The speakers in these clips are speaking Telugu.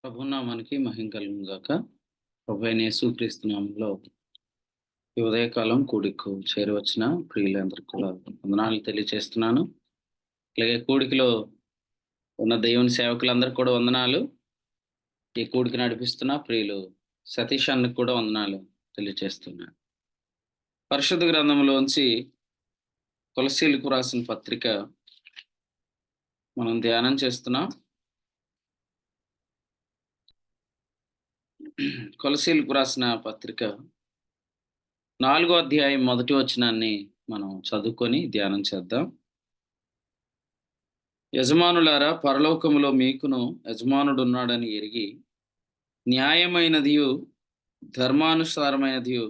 ప్రభునామానికి మహిమ కలుగును గాక. ప్రభువైన యేసుక్రీస్తు నామములో ఈ ఉదయకాలం కూడికకు చేరువచ్చిన ప్రియులందరికీ కూడా వందనాలు తెలియజేస్తున్నాను. అలాగే కూడికలో ఉన్న దేవుని సేవకులందరికీ కూడా వందనాలు. ఈ కూడిక నడిపిస్తున్న ప్రియులు సతీష్ అన్నకు కూడా వందనాలు తెలియజేస్తున్నాను. పరిశుద్ధ గ్రంథంలోంచి కొలస్సీలకు రాసిన పత్రిక మనం ధ్యానం చేస్తున్నాం. కొలస్సీలకు రాసిన పత్రిక 4వ అధ్యాయం మొదటి వచనాన్ని మనం చదువుకొని ధ్యానం చేద్దాం. యజమానులారా, పరలోకములో మీకును యజమానుడున్నాడని ఎరిగి న్యాయమైనదియు ధర్మానుసారమైనదియు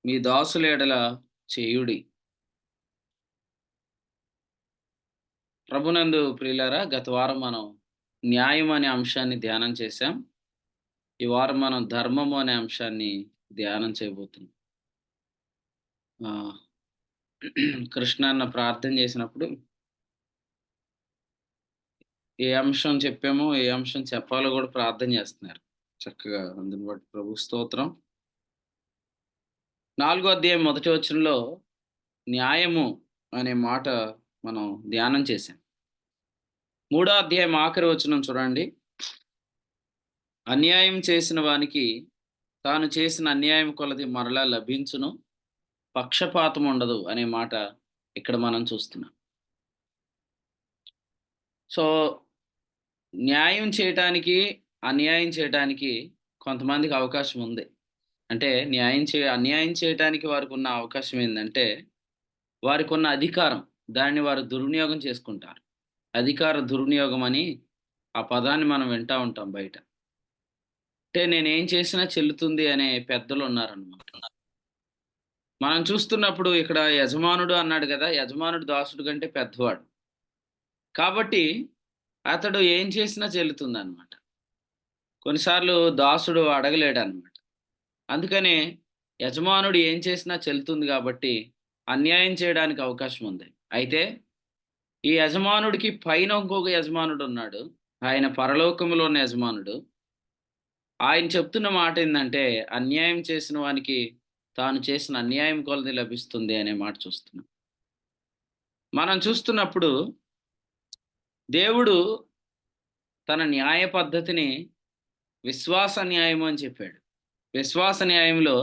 మీ దాసుల ఎడల చేయుడి. ప్రభునందు ప్రియులారా, గత వారం మనం న్యాయం అనే అంశాన్ని ధ్యానం చేశాం. ఈ వారం మనం ధర్మము అనే అంశాన్ని ధ్యానం చేయబోతున్నాం. కృష్ణ అన్న ప్రార్థన చేసినప్పుడు ఏ అంశం చెప్పామో, ఏ అంశం చెప్పాలో కూడా ప్రార్థన చేస్తున్నారు చక్కగా. అందుని బట్టి ప్రభు స్తోత్రం. 4వ అధ్యాయం మొదటి వచనంలో న్యాయము అనే మాట మనం ధ్యానం చేశాం. 3వ అధ్యాయం ఆఖరి వచనం చూడండి. అన్యాయం చేసిన వానికి తాను చేసిన అన్యాయం కొలది మరలా లభించును, పక్షపాతం ఉండదు అనే మాట ఇక్కడ మనం చూస్తున్నాం. సో న్యాయం చేయటానికి, అన్యాయం చేయటానికి కొంతమందికి అవకాశం ఉంది. అంటే అన్యాయం చేయటానికి వారికి ఉన్న అవకాశం ఏందంటే, వారికి ఉన్న అధికారం, దాన్ని వారు దుర్వినియోగం చేసుకుంటారు. అధికార దుర్వినియోగం అని ఆ పదాన్ని మనం వింటా ఉంటాం బయట. అంటే నేనేం చేసినా చెల్లుతుంది అనే పెద్దలు ఉన్నారన్నమాట. మనం చూస్తున్నప్పుడు ఇక్కడ యజమానుడు అన్నాడు కదా, యజమానుడు దాసుడు కంటే పెద్దవాడు. కాబట్టి అతడు ఏం చేసినా చెల్లుతుందన్నమాట. కొన్నిసార్లు దాసుడు అడగలేడన్నమాట. అందుకనే యజమానుడు ఏం చేసినా చెల్లుతుంది కాబట్టి అన్యాయం చేయడానికి అవకాశం ఉంది. అయితే ఈ యజమానుడికి పైన ఇంకొక యజమానుడు ఉన్నాడు. ఆయన పరలోకములో ఉన్న యజమానుడు. ఆయన చెప్తున్న మాట ఏందంటే, అన్యాయం చేసిన వానికి తాను చేసిన అన్యాయం కొలది లభిస్తుంది అనే మాట చూస్తున్నాం. మనం చూస్తున్నప్పుడు దేవుడు తన న్యాయ పద్ధతిని విశ్వాస న్యాయము అని చెప్పాడు. విశ్వాస న్యాయంలో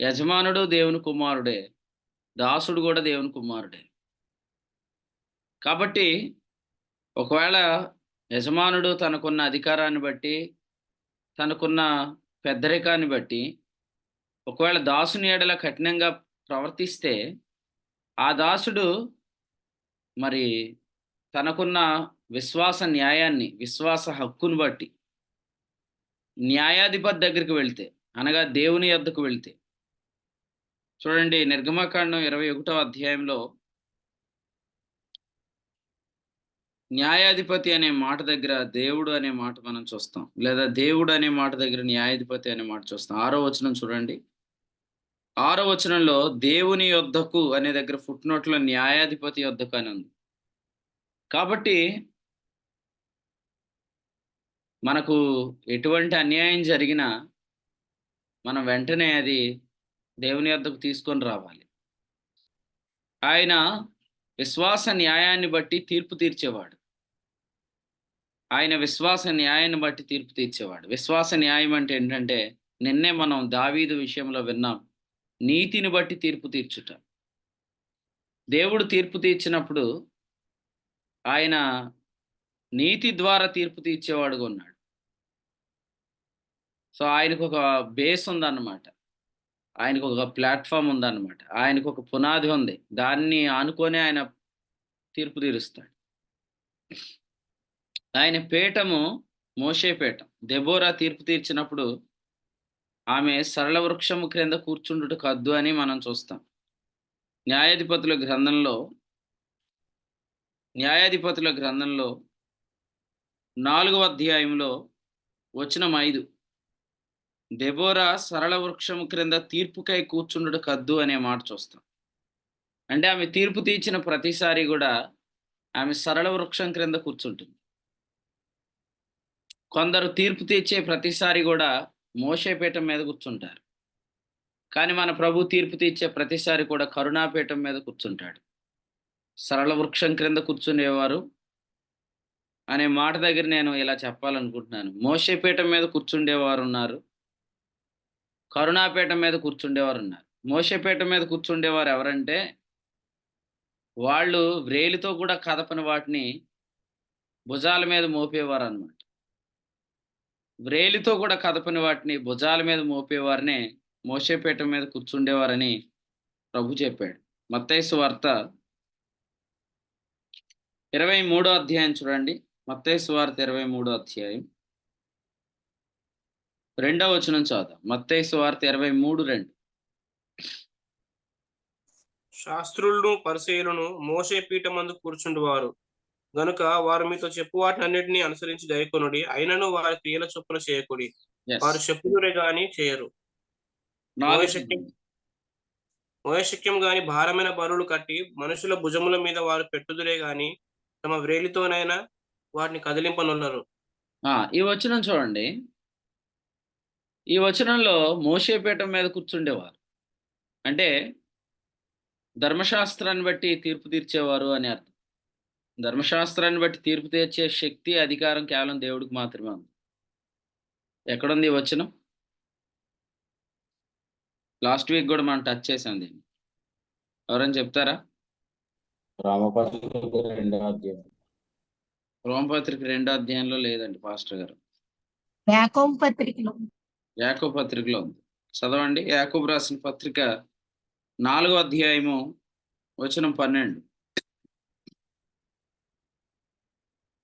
యజమానుడు దేవుని కుమారుడే, దాసుడు కూడా దేవుని కుమారుడే. కాబట్టి ఒకవేళ యజమానుడు తనకున్న అధికారాన్ని బట్టి, తనకున్న పెద్దరికాన్ని బట్టి ఒకవేళ దాసుని ఎడల కఠినంగా ప్రవర్తిస్తే, ఆ దాసుడు మరి తనకున్న విశ్వాస న్యాయాన్ని, విశ్వాస హక్కును బట్టి న్యాయాధిపతి దగ్గరికి వెళ్తే, అనగా దేవుని యొద్దకు వెళ్తే, చూడండి నిర్గమకాండం 21వ అధ్యాయంలో న్యాయాధిపతి అనే మాట దగ్గర దేవుడు అనే మాట మనం చూస్తాం, లేదా దేవుడు అనే మాట దగ్గర న్యాయాధిపతి అనే మాట చూస్తాం. 6వ వచనం చూడండి. 6వ వచనంలో దేవుని యొద్దకు అనే దగ్గర ఫుట్ నోట్లో న్యాయాధిపతి యొద్దకు అని ఉంది. కాబట్టి మనకు ఎటువంటి అన్యాయం జరిగినా మనం వెంటనే అది దేవుని యొద్దకు తీసుకొని రావాలి. ఆయన విశ్వాస న్యాయాన్ని బట్టి తీర్పు తీర్చేవాడు. ఆయన విశ్వాస న్యాయాన్ని బట్టి తీర్పు తీర్చేవాడు. విశ్వాస న్యాయం అంటే ఏంటంటే, నిన్నే మనం దావీదు విషయంలో విన్నాం, నీతిని బట్టి తీర్పు తీర్చుట. దేవుడు తీర్పు తీర్చినప్పుడు ఆయన నీతి ద్వారా తీర్పు తీర్చేవాడుగా ఉన్నాడు. సో ఆయనకు ఒక బేస్ ఉందన్నమాట. ఆయనకు ఒక ప్లాట్‌ఫార్మ్ ఉందన్నమాట. ఆయనకు ఒక పునాది ఉంది. దాన్ని ఆనుకొని ఆయన తీర్పు తీరుస్తాడు. ఆయన పీఠము మోషే పీఠం. దెబోరా తీర్పు తీర్చినప్పుడు ఆమె సరళ వృక్షము క్రింద కూర్చుండుటకు హద్దు అని మనం చూస్తాం. న్యాయాధిపతుల గ్రంథంలో 4వ అధ్యాయంలో వచనం 5, దెబోరా సరళ వృక్షము క్రింద తీర్పుకై కూర్చుండుటకు హద్దు అనే మాట చూస్తాం. అంటే ఆమె తీర్పు తీర్చిన ప్రతిసారి కూడా ఆమె సరళ వృక్షం క్రింద కూర్చుంటుంది. కొందరు తీర్పు తీర్చే ప్రతిసారి కూడా మోషే పీఠం మీద కూర్చుంటారు. కానీ మన ప్రభు తీర్పు తీర్చే ప్రతిసారి కూడా కరుణాపీఠం మీద కూర్చుంటాడు. సరళ వృక్షం క్రింద కూర్చునేవారు అనే మాట దగ్గర నేను ఇలా చెప్పాలనుకుంటున్నాను. మోషే పీఠం మీద కూర్చుండేవారున్నారు. కరుణాపీఠం మీద కూర్చుండేవారున్నారు. మోషే పీఠం మీద కూర్చుండేవారు ఎవరంటే, వాళ్ళు వ్రేలితో కూడా కదపని వాటిని భుజాల మీద మోపేవారనమాట. వ్రేలితో కూడా కదపని వాటిని భుజాల మీద మోపేవారినే మోషే పీఠం మీద కూర్చుండేవారని ప్రభు చెప్పాడు. మత్తయి సువార్త 23 అధ్యాయం చూడండి. మత్తయి సువార్త 23 అధ్యాయం 2వ వచనం చదువుదాం. మత్తయి సువార్త 23:2. శాస్త్రులను పరిసయ్యులను మోషే పీఠమందు కూర్చుండువారు గనుక వారు మీతో చెప్పు వాటినన్నిటిని అనుసరించి గైకొనుడి, అయినను వారి క్రియల చొప్పున చేయకుడి. Yes. వారు చెప్పుదురే గాని చేయరు. 4. మోయశక్యం గాని భారమైన బరువులు కట్టి మనుషుల భుజముల మీద వారు పెట్టుదురే గాని తమ వ్రేలితోనైనా వాటిని కదిలింపనున్నారు. ఈ వచనం చూడండి. ఈ వచనంలో మోషే పీఠం మీద కూర్చుండేవారు అంటే ధర్మశాస్త్రాన్ని బట్టి తీర్పు తీర్చేవారు అని అర్థం. ధర్మశాస్త్రాన్ని బట్టి తీర్పు తీర్చే శక్తి, అధికారం కేవలం దేవుడికి మాత్రమే ఉంది. ఎక్కడుంది ఈ వచనం? లాస్ట్ వీక్ కూడా మనం టచ్ చేసాం దీన్ని. ఎవరైనా చెప్తారా? రోమపత్రిక 2వ అధ్యాయం. రోమపత్రిక 2వ అధ్యాయంలో లేదండి పాస్టర్ గారు. యాకోబు పత్రికలో యాకోబు పత్రికలో ఉంది. చదవండి. యాకోబు రాసిన పత్రిక 4వ అధ్యాయము వచనం 12.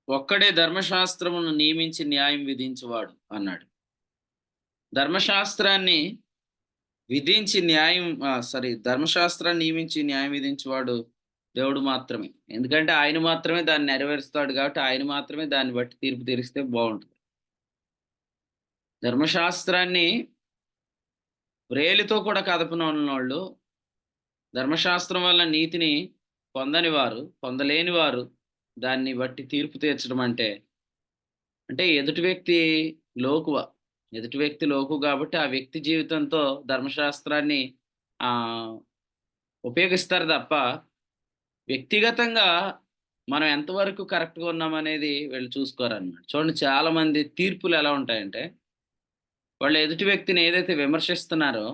ఒక్కడే ధర్మశాస్త్రమును నియమించి న్యాయం విధించువాడు అన్నాడు. ధర్మశాస్త్రాన్ని విధించి ధర్మశాస్త్రాన్ని నియమించి న్యాయం విధించేవాడు దేవుడు మాత్రమే. ఎందుకంటే ఆయన మాత్రమే దాన్ని నెరవేరుస్తాడు కాబట్టి ఆయన మాత్రమే దాన్ని బట్టి తీర్పు తీరిస్తే బాగుంటుంది. ధర్మశాస్త్రాన్ని వ్రేలితో కూడా కదపనోళ్ళు, ధర్మశాస్త్రం వల్ల నీతిని పొందలేని వారు దాన్ని బట్టి తీర్పు తీర్చడం అంటే ఎదుటి వ్యక్తి లోకు కాబట్టి ఆ వ్యక్తి జీవితంతో ధర్మశాస్త్రాన్ని ఉపయోగిస్తారు తప్ప వ్యక్తిగతంగా మనం ఎంతవరకు కరెక్ట్గా ఉన్నామనేది వీళ్ళు చూసుకోరన్నమాట. చూడండి, చాలా మంది తీర్పులు ఎలా ఉంటాయంటే, వాళ్ళు ఎదుటి వ్యక్తిని ఏదైతే విమర్శిస్తున్నారో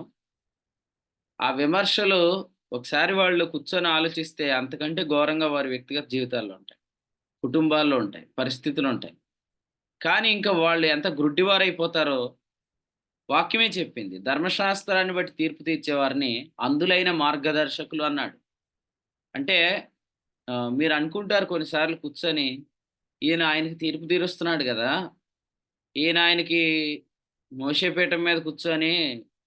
ఆ విమర్శలు ఒకసారి వాళ్ళు కూర్చొని ఆలోచిస్తే అంతకంటే ఘోరంగా వారి వ్యక్తిగత జీవితాల్లో ఉంటాయి, కుటుంబాల్లో ఉంటాయి, పరిస్థితులు ఉంటాయి. కానీ ఇంకా వాళ్ళు ఎంత గ్రుడ్డివారైపోతారో వాక్యమే చెప్పింది. ధర్మశాస్త్రాన్ని బట్టి తీర్పు తీర్చేవారిని అందులైన మార్గదర్శకులు అన్నాడు. అంటే మీరు అనుకుంటారు కొన్నిసార్లు కూర్చొని, ఈయన ఆయనకి తీర్పు తీరుస్తున్నాడు కదా, ఈయన ఆయనకి మోషేపీఠం మీద కూర్చొని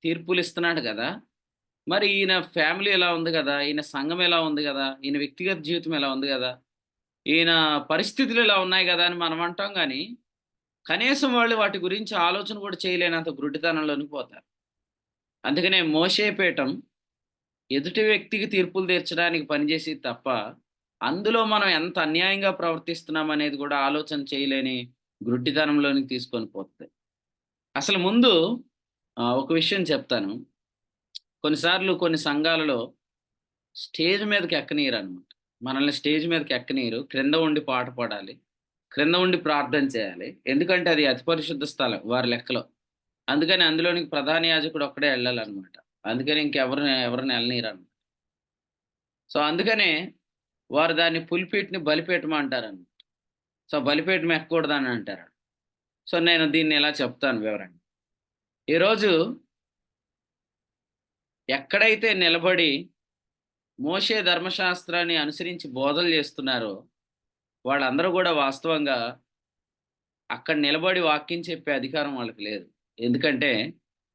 తీర్పులు ఇస్తున్నాడు కదా, మరి ఈయన ఫ్యామిలీ ఎలా ఉంది కదా, ఈయన సంఘం ఎలా ఉంది కదా, ఈయన వ్యక్తిగత జీవితం ఎలా ఉంది కదా, ఈయన పరిస్థితులు ఇలా ఉన్నాయి కదా అని మనం అంటాం. కానీ కనీసం వాళ్ళు వాటి గురించి ఆలోచన కూడా చేయలేనంత గుడ్డితనంలోనికి పోతారు. అందుకనే మోషే పీఠం ఎదుటి వ్యక్తికి తీర్పులు తీర్చడానికి పనిచేసి తప్ప అందులో మనం ఎంత అన్యాయంగా ప్రవర్తిస్తున్నాం అనేది కూడా ఆలోచన చేయలేని గుడ్డితనంలోనికి తీసుకొని పోతుంది. అసలు ముందు ఒక విషయం చెప్తాను. కొన్నిసార్లు కొన్ని సంఘాలలో స్టేజ్ మీదకి ఎక్కనీయరు అనమాట. మనల్ని స్టేజ్ మీదకి ఎక్కనీయరు. క్రింద ఉండి పాట పాడాలి, క్రింద ఉండి ప్రార్థన చేయాలి. ఎందుకంటే అది అతి పరిశుద్ధ స్థలం వారి లెక్కలో. అందుకని అందులోనికి ప్రధాన యాజకుడు ఒక్కడే వెళ్ళాలన్నమాట. అందుకని ఎవరిని వెళ్ళనీయరు అనమాట. సో అందుకనే వారు దాన్ని పులిపీటిని బలిపీఠం అంటారన్నమాట. సో బలిపీఠం ఎక్కకూడదని అంటారు. సో నేను దీన్ని ఇలా చెప్తాను వివరంగా. ఈరోజు ఎక్కడైతే నిలబడి మోషే ధర్మశాస్త్రాన్ని అనుసరించి బోధలు చేస్తున్నారో వాళ్ళందరూ కూడా వాస్తవంగా అక్కడ నిలబడి వాక్యం చెప్పే అధికారం వాళ్ళకి లేదు. ఎందుకంటే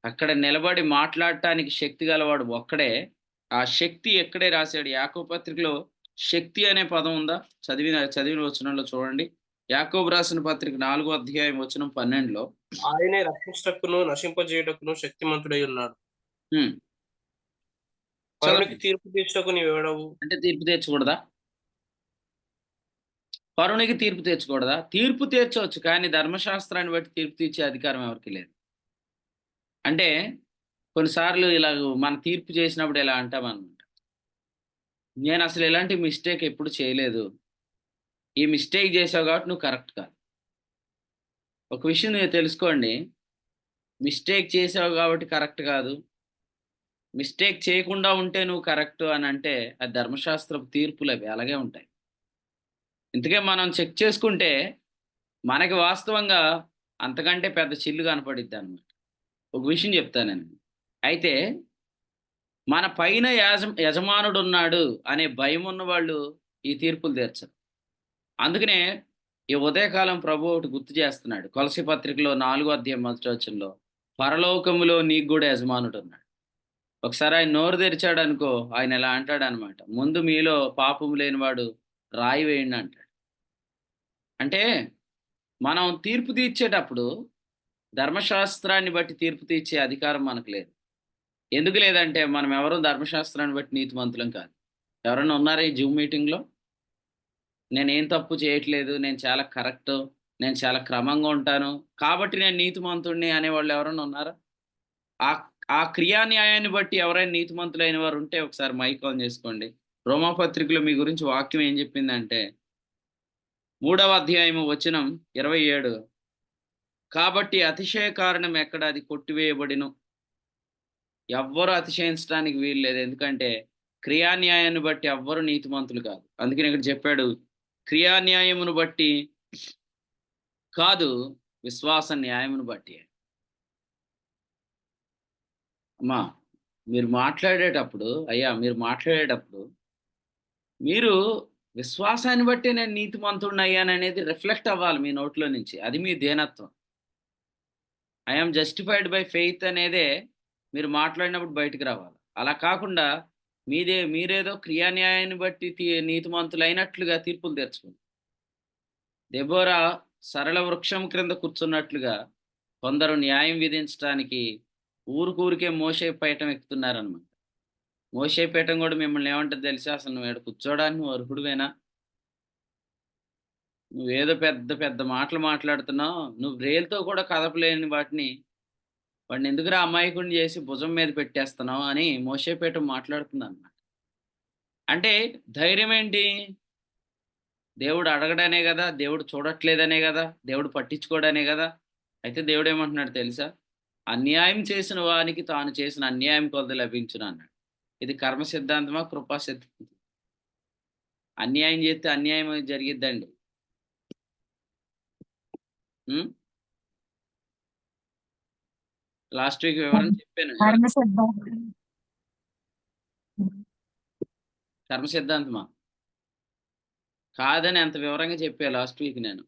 అక్కడ నిలబడి మాట్లాడటానికి శక్తి గలవాడు ఒక్కడే. ఆ శక్తి ఎక్కడే రాశాడు. యాకోబు పత్రికలో శక్తి అనే పదం ఉందా? చదివిన వచనంలో చూడండి. యాకోబు రాసిన పత్రిక 4వ అధ్యాయం వచనం 12లో ఆయనే రక్షించుటకును నశింపజేయుటకును శక్తిమంతుడై ఉన్నాడు. పరునికి తీర్పు తీర్చుటకు నీవెవడవు? అంటే తీర్పు తీర్చకూడదా? పరునికి తీర్పు తీర్చకూడదా? తీర్పు తీర్చవచ్చు, కానీ ధర్మశాస్త్రాన్ని బట్టి తీర్పు తీర్చే అధికారం ఎవరికీ లేదు. అంటే కొన్నిసార్లు ఇలా మన తీర్పు చేసినప్పుడు ఇలా అంటామనమాట. నేను అసలు ఇలాంటి మిస్టేక్ ఎప్పుడు చేయలేదు. ఈ మిస్టేక్ చేసావు కాబట్టి నువ్వు కరెక్ట్ కాదు. ఒక విషయం మీరు తెలుసుకోండి. మిస్టేక్ చేసావు కాబట్టి కరెక్ట్ కాదు. మిస్టేక్ చేయకుండా ఉంటే నువ్వు కరెక్ట్ అని అంటే అది ధర్మశాస్త్రపు తీర్పులు అవి అలాగే ఉంటాయి. ఇందుకే మనం చెక్ చేసుకుంటే మనకి వాస్తవంగా అంతకంటే పెద్ద చిల్లు కనపడిద్ది అనమాట. ఒక విషయం చెప్తానండి. అయితే మన పైన యజమానుడు ఉన్నాడు అనే భయం ఉన్న వాళ్ళు ఈ తీర్పులు తీర్చరు. అందుకనే ఈ ఉదయకాలం ప్రభు ఒకటి గుర్తు చేస్తున్నాడు. కొలస్సీ పత్రికలో 4వ అధ్యాయం 1వ వచనంలో పరలోకములో నీకు కూడా యజమానుడు ఉన్నాడు. ఒకసారి ఆయన నోరు తెరిచాడనుకో ఆయన ఇలా అంటాడనమాట. ముందు మీలో పాపం లేనివాడు రాయి వేయండి అంటాడు. అంటే మనం తీర్పు తీర్చేటప్పుడు ధర్మశాస్త్రాన్ని బట్టి తీర్పు తీర్చే అధికారం మనకు లేదు. ఎందుకు లేదంటే మనం ఎవరు ధర్మశాస్త్రాన్ని బట్టి నీతిమంతులం కాదు. ఎవరైనా ఉన్నారా ఈ జూమ్ మీటింగ్‌లో? నేనేం తప్పు చేయట్లేదు. నేను చాలా కరెక్టు. నేను చాలా క్రమంగా ఉంటాను. కాబట్టి నేను నీతిమంతుడిని అనేవాళ్ళు ఎవరైనా ఉన్నారా? ఆ ఆ క్రియా న్యాయాన్ని బట్టి ఎవరైనా నీతిమంతులైన వారు ఉంటే ఒకసారి మైక్ ఆన్ చేసుకోండి. రోమాపత్రికలో మీ గురించి వాక్యం ఏం చెప్పిందంటే 3వ అధ్యాయము వచనం 27 కాబట్టి అతిశయ కారణం ఎక్కడ అది కొట్టివేయబడిను. ఎవ్వరు అతిశయించడానికి వీలు లేదు. ఎందుకంటే క్రియా న్యాయాన్ని బట్టి ఎవ్వరు నీతిమంతులు కాదు. అందుకని ఇక్కడ చెప్పాడు క్రియా న్యాయమును బట్టి కాదు విశ్వాస న్యాయమును బట్టి. అమ్మా మీరు మాట్లాడేటప్పుడు మీరు విశ్వాసాన్ని బట్టి నేను నీతిమంతుడిని అయ్యాననేది రిఫ్లెక్ట్ అవ్వాలి మీ నోట్లో నుంచి. అది మీ దీనత్వం. I am justified by faith అనేదే మీరు మాట్లాడినప్పుడు బయటికి రావాలి. అలా కాకుండా మీరేదో క్రియా న్యాయాన్ని బట్టి నీతిమంతులైనట్లుగా తీర్పులు తీర్చుకోండి. దెబోరా సరళ వృక్షం క్రింద కూర్చున్నట్లుగా కొందరు న్యాయం విధించడానికి ఊరికే మోషే పీఠం ఎక్కుతున్నారనమాట. మోషే పీఠం కూడా మిమ్మల్ని ఏమంటది తెలుసా? అసలు నువ్వు ఈడ కూర్చోడానికి నువ్వు అర్హుడివేనా? నువ్వేదో పెద్ద పెద్ద మాటలు మాట్లాడుతున్నావు. నువ్వు వ్రేలుతో కూడా కదపలేని వాడిని ఎందుకురా అమాయకుడిని చేసి భుజం మీద పెట్టేస్తున్నావు అని మోషే పీఠం మాట్లాడుతుందన్నమాట. అంటే ధైర్యం ఏంటి? దేవుడు అడగడనే కదా, దేవుడు చూడట్లేదనే కదా, దేవుడు పట్టించుకోడనే కదా. అయితే దేవుడు ఏమంటున్నాడు తెలుసా? అన్యాయం చేసిన వానికి తాను చేసిన అన్యాయం కొలది లభించును అన్నాడు. ఇది కర్మ సిద్ధాంతమా కృపా సిద్ధాంతం? అన్యాయం చేస్తే అన్యాయం జరిగిద్దండి. లాస్ట్ వీక్ వివరణ చెప్పాను. కర్మ సిద్ధాంతమా కాదని అంత వివరంగా చెప్పా లాస్ట్ వీక్ నేను.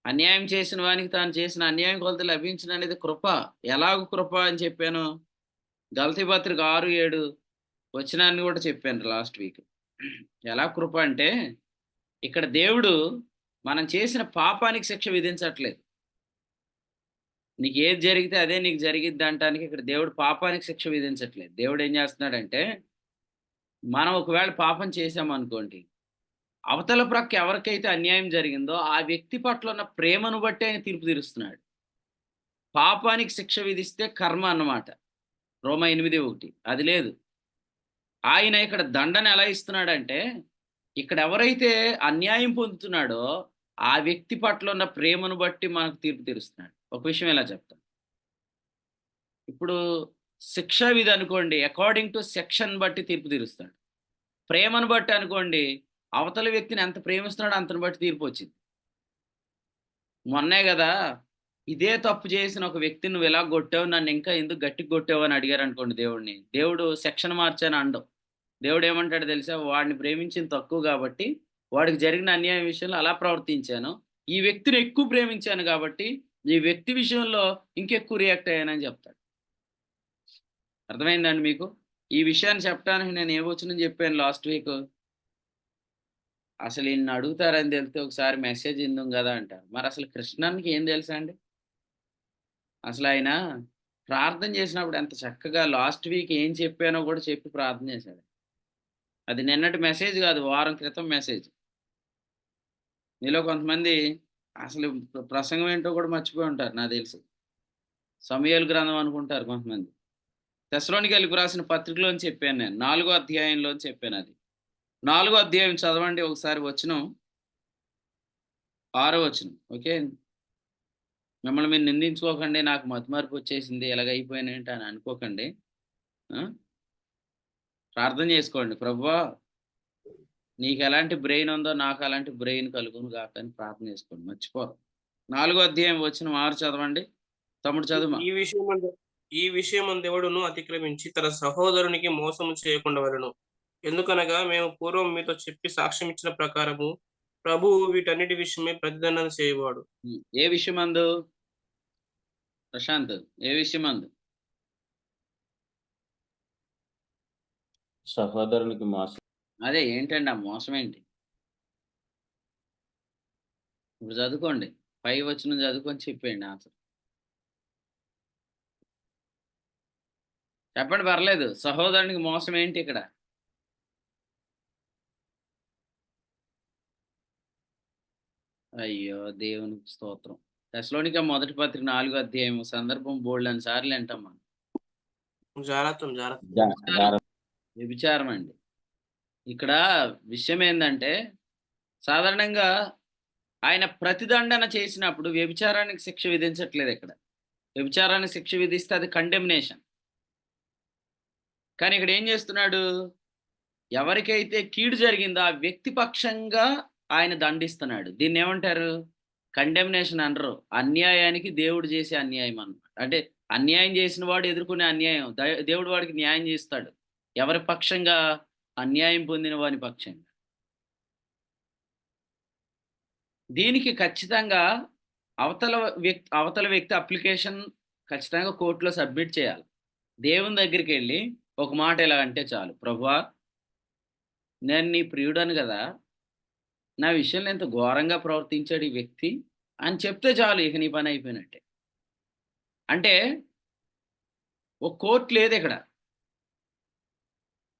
అన్యాయం చేసిన వానికి తాను చేసిన అన్యాయం కొలత లభించిన అనేది కృప. ఎలాగ కృప అని చెప్పాను? గలతీ పత్రిక 6-7 వచనాన్ని కూడా చెప్పాను లాస్ట్ వీక్. ఎలా కృప అంటే ఇక్కడ దేవుడు మనం చేసిన పాపానికి శిక్ష విధించట్లేదు. నీకు ఏది జరిగితే అదే నీకు జరిగిద్ది అంటానికి ఇక్కడ దేవుడు పాపానికి శిక్ష విధించట్లేదు. దేవుడు ఏం చేస్తున్నాడంటే మనం ఒకవేళ పాపం చేసామనుకోండి, అవతల ప్రక్క ఎవరికైతే అన్యాయం జరిగిందో ఆ వ్యక్తి పట్ల ఉన్న ప్రేమను బట్టి ఆయన తీర్పు తీరుస్తున్నాడు. పాపానికి శిక్ష విధిస్తే కర్మ అన్నమాట. రోమా 8:1 అది లేదు. ఆయన ఇక్కడ దండన ఎలా ఇస్తున్నాడంటే ఇక్కడ ఎవరైతే అన్యాయం పొందుతున్నాడో ఆ వ్యక్తి పట్ల ఉన్న ప్రేమను బట్టి మనకు తీర్పు తీరుస్తున్నాడు. ఒక విషయం ఎలా చెప్తాను. ఇప్పుడు శిక్షా విధి అనుకోండి, అకార్డింగ్ టు సెక్షన్ బట్టి తీర్పు తీరుస్తాడు. ప్రేమను బట్టి అనుకోండి, అవతల వ్యక్తిని ఎంత ప్రేమిస్తున్నాడో అంతను బట్టి తీర్పు వచ్చింది. మొన్నే కదా ఇదే తప్పు చేసిన ఒక వ్యక్తిని నువ్వు ఎలా కొట్టావు, నన్ను ఇంకా ఎందుకు గట్టిగా కొట్టావు అని అడిగారు అనుకోండి దేవుడిని. దేవుడు సెక్షన్ మార్చాను అండవు. దేవుడు ఏమంటాడు తెలుసా? వాడిని ప్రేమించింది తక్కువ కాబట్టి వాడికి జరిగిన అన్యాయం విషయంలో అలా ప్రవర్తించాను. ఈ వ్యక్తిని ఎక్కువ ప్రేమించాను కాబట్టి ఈ వ్యక్తి విషయంలో ఇంకెక్కువ రియాక్ట్ అయ్యానని చెప్తాడు. అర్థమైందండి మీకు? ఈ విషయాన్ని చెప్పడానికి నేను ఏ వచనం చెప్పాను లాస్ట్ వీక్? అసలు ఈయన్ని అడుగుతారని తెలిస్తే ఒకసారి మెసేజ్ ఇందుం కదా అంటారు. మరి అసలు కృష్ణానికి ఏం తెలుసా అండి? అసలు ఆయన ప్రార్థన చేసినప్పుడు ఎంత చక్కగా లాస్ట్ వీక్ ఏం చెప్పానో కూడా చెప్పి ప్రార్థన చేశాడు. అది నిన్నటి మెసేజ్ కాదు, వారం క్రితం మెసేజ్. మీలో కొంతమంది అసలు ప్రసంగం ఏంటో కూడా మర్చిపోయి ఉంటారు నాకు తెలుసు. సమూయేలు గ్రంథం అనుకుంటారు కొంతమంది. తెస్సలోనికీయులకు రాసిన పత్రికలోంచి చెప్పాను నేను. 4 అధ్యాయంలోంచి చెప్పానది. 4 అధ్యాయం చదవండి ఒకసారి వచనం 6 వచనం. ఓకే. మిమ్మల్ని మీరు నిందించుకోకండి. నాకు మతిమరుపు వచ్చేసింది. ఇలాగైపోయానేంటి అని అనుకోకండి. ఆ! ప్రార్థన చేసుకోండి. ప్రభువా నీకెలాంటి బ్రెయిన్ ఉందో నాకు అలాంటి బ్రెయిన్ కలుగును గాక అని ప్రార్థన చేసుకోండి. మర్చిపోరు. 4 అధ్యాయం వచనం 6 చదవండి. తమ్ముడు చదువుమా. ఈ విషయమందు ఈ విషయమందెవడును అతిక్రమించి తన సహోదరునికి మోసము చేయకుండా వలెను. ఎందుకనగా మేము పూర్వం మీతో చెప్పి సాక్ష్యమిచ్చిన ప్రకారము ప్రభువు వీటన్నిటి విషయమై ప్రతిదండన చేయవాడు. ఏ విషయమందు? ప్రశాంత్. ఏ విషయమందు? సహోదరునికి మోసం. అదే ఏంటండి ఆ మోసం ఏంటి? ఇప్పుడు చదువుకోండి. పై వచనం చదువుకొని చెప్పేయండి ఆన్సర్. చెప్పండి పర్లేదు. సహోదరునికి మోసం ఏంటి ఇక్కడ? అయ్యో! దేవునికి స్తోత్రం. తెస్సలోనిక మొదటి పత్రిక 4 అధ్యాయం సందర్భం బోలెడన్ని సార్లు వింటాం మనం. జాగ్రత్తం జాగ్రత్త. జాగ్రత్త. వ్యభిచారం అండి. ఇక్కడ విషయం ఏందంటే సాధారణంగా ఆయన ప్రతిదండన చేసినప్పుడు వ్యభిచారానికి శిక్ష విధించట్లేదు ఇక్కడ. వ్యభిచారానికి శిక్ష విధిస్తే అది కండెమ్నేషన్. కానీ ఇక్కడ ఏం చేస్తున్నాడు? ఎవరికైతే కీడు జరిగిందో ఆ వ్యక్తి పక్షంగా ఆయన దండిస్తున్నాడు. దీన్నేమంటారు? కండెమ్నేషన్ అనరు. అన్యాయానికి దేవుడు చేసే అన్యాయం అన్నమాట. అంటే అన్యాయం చేసిన వాడు ఎదుర్కొనే అన్యాయం. దేవుడు వాడికి న్యాయం చేస్తాడు. ఎవరి పక్షంగా? అన్యాయం పొందిన వాని పక్షంగా. దీనికి ఖచ్చితంగా అవతల వ్యక్తి అప్లికేషన్ ఖచ్చితంగా కోర్టులో సబ్మిట్ చేయాలి. దేవుని దగ్గరికెళ్ళి ఒక మాట ఇలా అంటే చాలు. ప్రభువా నేను నీ ప్రియుడను గదా! నా విషయంలో ఇంత ఘోరంగా ప్రవర్తించాడు ఈ వ్యక్తి అని చెప్తే చాలు. ఇక నీ పని అయిపోయినట్టే. అంటే ఒక కోర్ట్ లేదిక్కడ.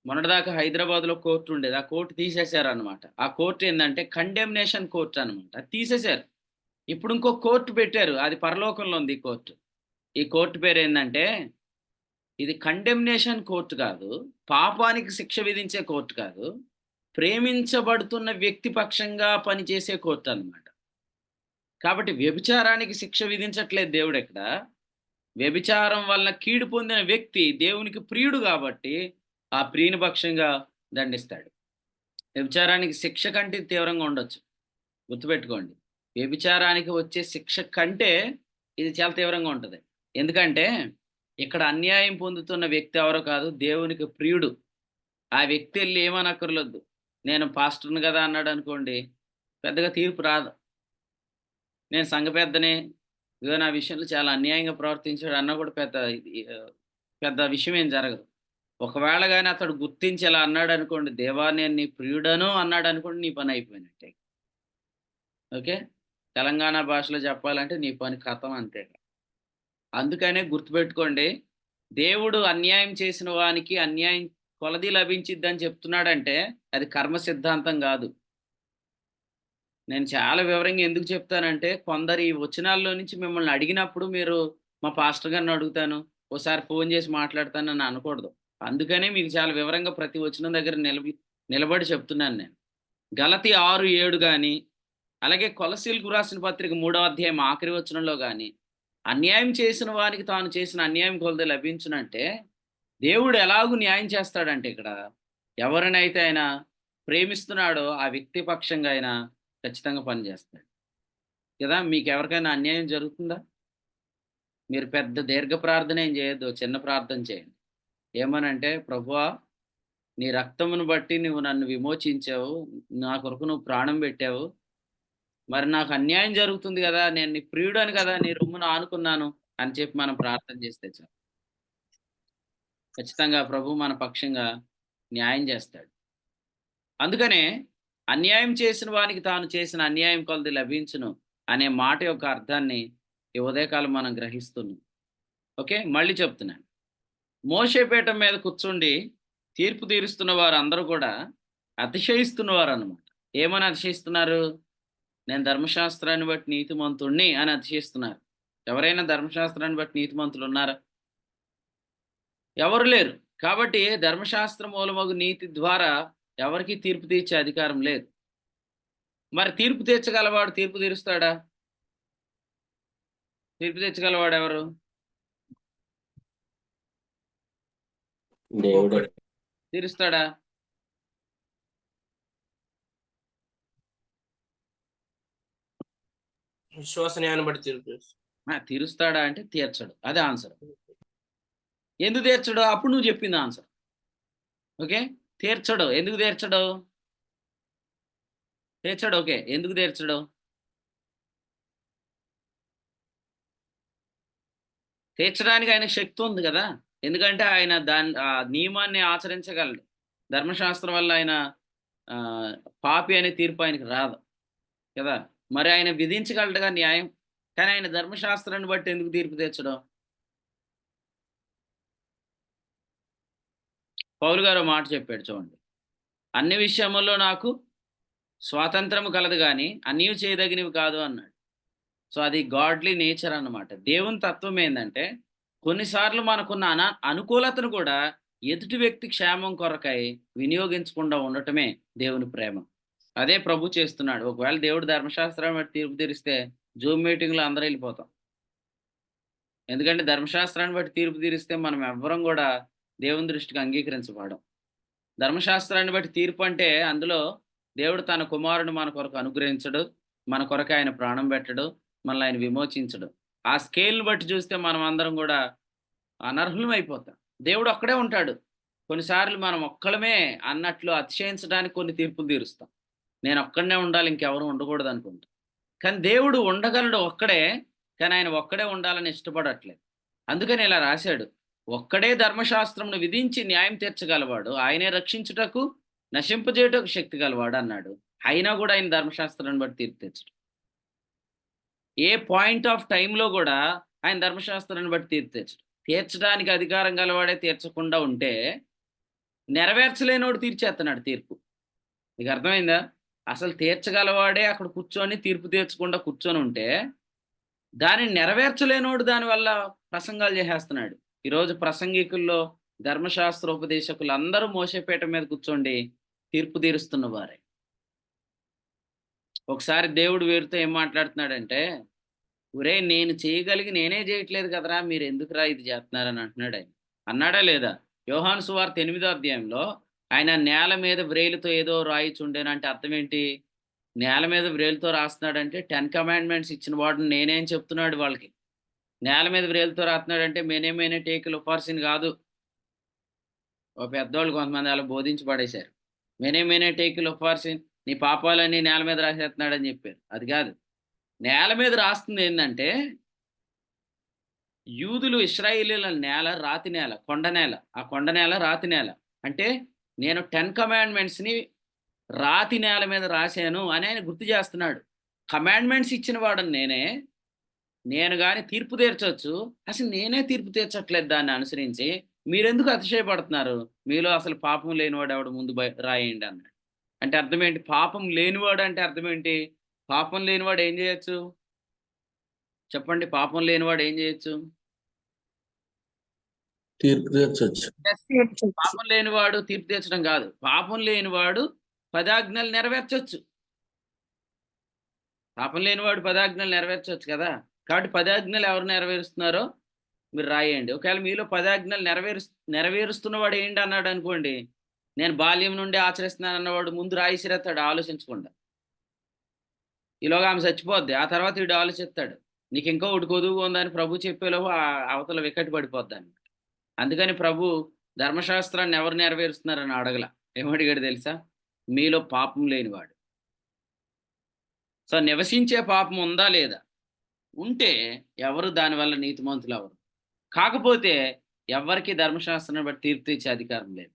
మొన్నటిదాకా హైదరాబాద్‌లో కోర్ట్ ఉండేది. ఆ కోర్ట్ తీసేశారనమాట. ఆ కోర్ట్ ఏందంటే కండెమ్నేషన్ కోర్ట్ అనమాట. అది తీసేశారు. ఇప్పుడు ఇంకో కోర్ట్ పెట్టారు. అది పరలోకంలో ఉంది ఈ కోర్ట్. ఈ కోర్ట్ పేరేందంటే ఇది కండెమ్నేషన్ కోర్ట్ కాదు. పాపానికి శిక్ష విధించే కోర్ట్ కాదు. ప్రేమించబడుతున్న వ్యక్తి పక్షంగా పనిచేసే కోర్ట్ అన్నమాట. కాబట్టి వ్యభిచారానికి శిక్ష విధించట్లేదు దేవుడిక్కడ. వ్యభిచారం వలన కీడు పొందిన వ్యక్తి దేవునికి ప్రియుడు కాబట్టి ఆ ప్రియుని పక్షంగా దండిస్తాడు. వ్యభిచారానికి శిక్ష కంటే తీవ్రంగా ఉండొచ్చు. గుర్తుపెట్టుకోండి. వ్యభిచారానికి వచ్చే శిక్ష కంటే ఇది చాలా తీవ్రంగా ఉంటది. ఎందుకంటే ఇక్కడ అన్యాయం పొందుతున్న వ్యక్తి ఎవరో కాదు, దేవునికి ప్రియుడు. ఆ వ్యక్తి ఎళ్లి ఏమనక్కర్లేదు. నేను పాస్టర్‌ని గదా అన్నాడనుకోండి, పెద్దగా తీర్పు రాదు. నేను సంఘ పెద్దనే, ఇదిగో నా విషయంలో చాలా అన్యాయంగా ప్రవర్తించాడు అన్నా కూడా పెద్ద విషయం ఏం జరగదు. ఒకవేళ గాని అతడు గుర్తించి ఇలా అన్నాడనుకోండి, దేవా నేను నీ ప్రియుడను అన్నాడనుకోండి, నీ పని అయిపోయినట్టే. ఓకే. తెలంగాణ భాషలో చెప్పాలంటే నీ పని ఖతం అంతే. అందుకనే గుర్తుపెట్టుకోండి. దేవుడు అన్యాయం చేసిన వానికి అన్యాయం కొలది లభించిద్దని చెప్తున్నాడంటే అది కర్మ సిద్ధాంతం గాదు. నేను చాలా వివరంగా ఎందుకు చెప్తానంటే కొందరు ఈ వచనాల్లో నుంచి మిమ్మల్ని అడిగినప్పుడు మీరు మా పాస్టర్ గారిని అడుగుతాను, ఓసారి ఫోన్ చేసి మాట్లాడతానని అనకూడదు. అందుకనే మీకు చాలా వివరంగా ప్రతి వచనం దగ్గర నిలబడి చెప్తున్నాను నేను. గలతీ 6:7 గాని, అలాగే కొలస్సీలకు రాసిన పత్రిక 3వ అధ్యాయం ఆఖరి వచనంలో గాని, అన్యాయం చేసిన వానికి తాను చేసిన అన్యాయం కొలది లభించునంటే, దేవుడు ఎలాగూ న్యాయం చేస్తాడంటే ఇక్కడ, ఎవరినైతే ఆయన ప్రేమిస్తున్నాడో ఆ వ్యక్తి పక్షంగా ఆయన ఖచ్చితంగా పనిచేస్తాడు. కదా! మీకెవరికైనా అన్యాయం జరుగుతుందా? మీరు పెద్ద దీర్ఘ ప్రార్థన ఏం చేయొద్దు. చిన్న ప్రార్థన చేయండి. ఏమనంటే, ప్రభువా నీ రక్తమును బట్టి నువ్వు నన్ను విమోచించావు. నా కొరకు నువ్వు ప్రాణం పెట్టావు. మరి నాకు అన్యాయం జరుగుతుంది గదా! నేను నీ ప్రియుడని గదా! నీ రొమ్మున ఆనుకున్నాను అని చెప్పి మనం ప్రార్థన చేస్తే చాలు. ఖచ్చితంగా ప్రభువు మన పక్షంగా న్యాయం చేస్తాడు. అందుకనే అన్యాయం చేసిన వానికి తాను చేసిన అన్యాయం కొలది లభించును అనే మాట యొక్క అర్థాన్ని ఈ ఉదయకాలం మనం గ్రహిస్తున్నాం. ఓకే. మళ్ళీ చెప్తున్నాను. మోషే పీఠం మీద కూర్చుండి తీర్పు తీరుస్తున్న వారందరూ కూడా అతిశయిస్తున్నవారన్నమాట. ఏమని అతిశయిస్తున్నారు? నేను ధర్మశాస్త్రాన్ని బట్టి నీతిమంతుణ్ణి అని అతిశయిస్తున్నారు. ఎవరైనా ధర్మశాస్త్రాన్ని బట్టి నీతిమంతులు ఉన్నారా? ఎవరు లేరు. కాబట్టి ధర్మశాస్త్ర మూలమగు నీతి ద్వారా ఎవరికీ తీర్పు తీర్చే అధికారం లేదు. మరి తీర్పు తీర్చగలవాడు తీర్పు తీరుస్తాడా? తీర్పు తీర్చగలవాడు ఎవరు? దేవుడే. ఒక్కడే. తీరుస్తాడా? విశ్వసనీయాన్ని బట్టి తీర్పు తీరుస్తాడు. తీరుస్తాడా అంటే తీర్చడు. అదే ఆన్సర్. ఎందుకు తీర్చడు? అప్పుడు నువ్వు చెప్పింది ఆన్సర్. ఓకే. తీర్చడు. ఎందుకు తీర్చడు? తీర్చడు. ఓకే. ఎందుకు తీర్చడు? తీర్చడానికి ఆయనకు శక్తి ఉంది కదా! ఎందుకంటే ఆయన నియమాన్ని ఆచరించగలడు. ధర్మశాస్త్రం వల్ల ఆయన పాపి అనే తీర్పు ఆయనకి రాదు కదా! మరి ఆయన విధించగలడుగా న్యాయం. కానీ ఆయన ధర్మశాస్త్రాన్ని బట్టి ఎందుకు తీర్పు తీర్చడం? పౌలు గారు మాట చెప్పాడు చూడండి. అన్ని విషయముల్లో నాకు స్వాతంత్రము కలదు గాని అన్నియు చేయదగినవి కాదు అన్నాడు. సో అది గాడ్లీ నేచర్ అన్నమాట. దేవుని తత్వం ఏందంటే కొన్నిసార్లు మనకున్న అనుకూలతను కూడా ఎదుటి వ్యక్తి క్షేమం కొరకై వినియోగించకుండా ఉండటమే దేవుని ప్రేమ. అదే ప్రభు చేస్తున్నాడు. ఒకవేళ దేవుడు ధర్మశాస్త్రం బట్టి తీర్పు తీరిస్తే జూమ్ మీటింగ్‌లో అందరూ వెళ్ళిపోతాం. ఎందుకంటే ధర్మశాస్త్రాన్ని బట్టి తీర్పు తీరిస్తే మనం ఎవ్వరం కూడా దేవుని దృష్టికి అంగీకరించబడం. ధర్మశాస్త్రాన్ని బట్టి తీర్పు అంటే అందులో దేవుడు తన కుమారుడు మన కొరకు అనుగ్రహించడు, మన కొరకు ఆయన ప్రాణం పెట్టడు, మనల్ని ఆయన విమోచించడు. ఆ స్కేల్‌ని బట్టి చూస్తే మనం అందరం కూడా అనర్హులం అయిపోతాం. దేవుడు ఒక్కడే ఉంటాడు. కొన్నిసార్లు మనం ఒక్కళమే అన్నట్లు అతిశయించడానికి కొన్ని తీర్పులు తీరుస్తాం. నేను ఒక్కడినే ఉండాలి, ఇంకెవరు ఉండకూడదు అనుకుంటా. కానీ దేవుడు ఉండగలడు ఒక్కడే. కానీ ఆయన ఒక్కడే ఉండాలని ఇష్టపడట్లేదు. అందుకని ఇలా రాశాడు. ఒక్కడే ధర్మశాస్త్రమును విధించి న్యాయం తీర్చగలవాడు. ఆయనే రక్షించుటకు నశింపజేయుటకు శక్తి గలవాడు అన్నాడు. అయినా కూడా ఆయన ధర్మశాస్త్రాన్ని బట్టి తీర్పు తీర్చడు. ఏ పాయింట్ ఆఫ్ టైంలో కూడా ఆయన ధర్మశాస్త్రాన్ని బట్టి తీర్పు తీర్చడు. తీర్చడానికి అధికారం గలవాడే తీర్చకుండా ఉంటే నెరవేర్చలేనోడు తీర్చేస్తున్నాడు తీర్పు. నీకు అర్థమైందా? అసలు తీర్చగలవాడే అక్కడ కూర్చొని తీర్పు తీర్చకుండా కూర్చొని ఉంటే దానిని నెరవేర్చలేనోడు దానివల్ల ప్రసంగాలు చేసేస్తున్నాడు. ఈరోజు ప్రసంగికుల్లో ధర్మశాస్త్ర ఉపదేశకులు అందరూ మోసేపేట మీద కూర్చోండి తీర్పు తీరుస్తున్న వారే. ఒకసారి దేవుడు వీరితో ఏం మాట్లాడుతున్నాడంటే, ఒరే నేను చేయగలిగి నేనే చేయట్లేదు కదరా, మీరు ఎందుకురా ఇది చేస్తున్నారని అంటున్నాడు ఆయన. అన్నాడా లేదా? యోహాను సువార్త 8వ అధ్యాయంలో ఆయన నేల మీద వ్రేలుతో ఏదో రాయిచుండేనంటే అర్థం ఏంటి? నేల మీద వ్రేలుతో రాస్తున్నాడంటే 10 కమాండ్మెంట్స్ ఇచ్చిన వాడు నేనేం చెప్తున్నాడు వాళ్ళకి. నేల మీద వ్రేలుతో రాస్తున్నాడంటే మేనే టేకులు ఉపార్సిన్ కాదు. ఓ పెద్దోళ్ళు కొంతమంది అలా బోధించి పడేశారు. మేనే టేకులు ఉపార్సిన్ నీ పాపాలన్నీ నేల మీద రాసేస్తున్నాడని చెప్పారు. అది కాదు. నేల మీద రాస్తుంది ఏంటంటే యూదులు ఇశ్రాయేలీల నేల రాతి నేల, కొండ నేల. ఆ కొండ నేల రాతి నేల. అంటే నేను 10 కమాండ్మెంట్స్‌ని రాతి నేల మీద రాశాను అని ఆయన గుర్తు చేస్తున్నాడు. కమాండ్మెంట్స్ ఇచ్చిన వాడని నేనే. నేను గాని తీర్పు తీర్చొచ్చు. అసలు నేనే తీర్పు తీర్చట్లేదు దాన్ని అనుసరించి. మీరెందుకు అతిశయపడుతున్నారు? మీలో అసలు పాపం లేనివాడు ఎవడు ముందు రాయండి అన్నాడు. అంటే అర్థం ఏంటి? పాపం లేనివాడు అంటే అర్థం ఏంటి? పాపం లేనివాడు ఏం చేయొచ్చు? చెప్పండి. పాపం లేనివాడు ఏం చేయొచ్చు? తీర్పు తీర్చొచ్చు. పాపం లేనివాడు తీర్పు తీర్చడం కాదు. పాపం లేనివాడు 10 ఆజ్ఞలు నెరవేర్చొచ్చు. పాపం లేనివాడు 10 ఆజ్ఞలు నెరవేర్చొచ్చు కదా! కాబట్టి 10 ఆజ్ఞలు ఎవరు నెరవేరుస్తున్నారో మీరు రాయండి. ఒకవేళ మీలో 10 ఆజ్ఞలు నెరవేరుస్తున్నవాడు ఏంటి అన్నాడు అనుకోండి, నేను బాల్యం నుండి ఆచరిస్తున్నాను అన్నవాడు ముందు రాయి విసిరేస్తాడు ఆలోచించకుండా. ఈలోగా ఆమె చచ్చిపోద్ది. ఆ తర్వాత వీడు ఆలోచిస్తాడు. నీకు ఇంకా ఒకటి కొదువుగా ఉందని ప్రభు చెప్పేలోపు అవతల వికెట్ పడిపోద్దన్నమాట. అందుకని ప్రభు ధర్మశాస్త్రాన్ని ఎవరు నెరవేరుస్తున్నారని అడగల. ఏమడిగాడు తెలుసా? మీలో పాపం లేనివాడు. సో నివసించే పాపం ఉందా లేదా? ఉంటే ఎవరు దానివల్ల నీతిమంతులు అవ్వరు. కాకపోతే ఎవరికి ధర్మశాస్త్రాన్ని బట్టి తీర్పు తీర్చే అధికారం లేదు.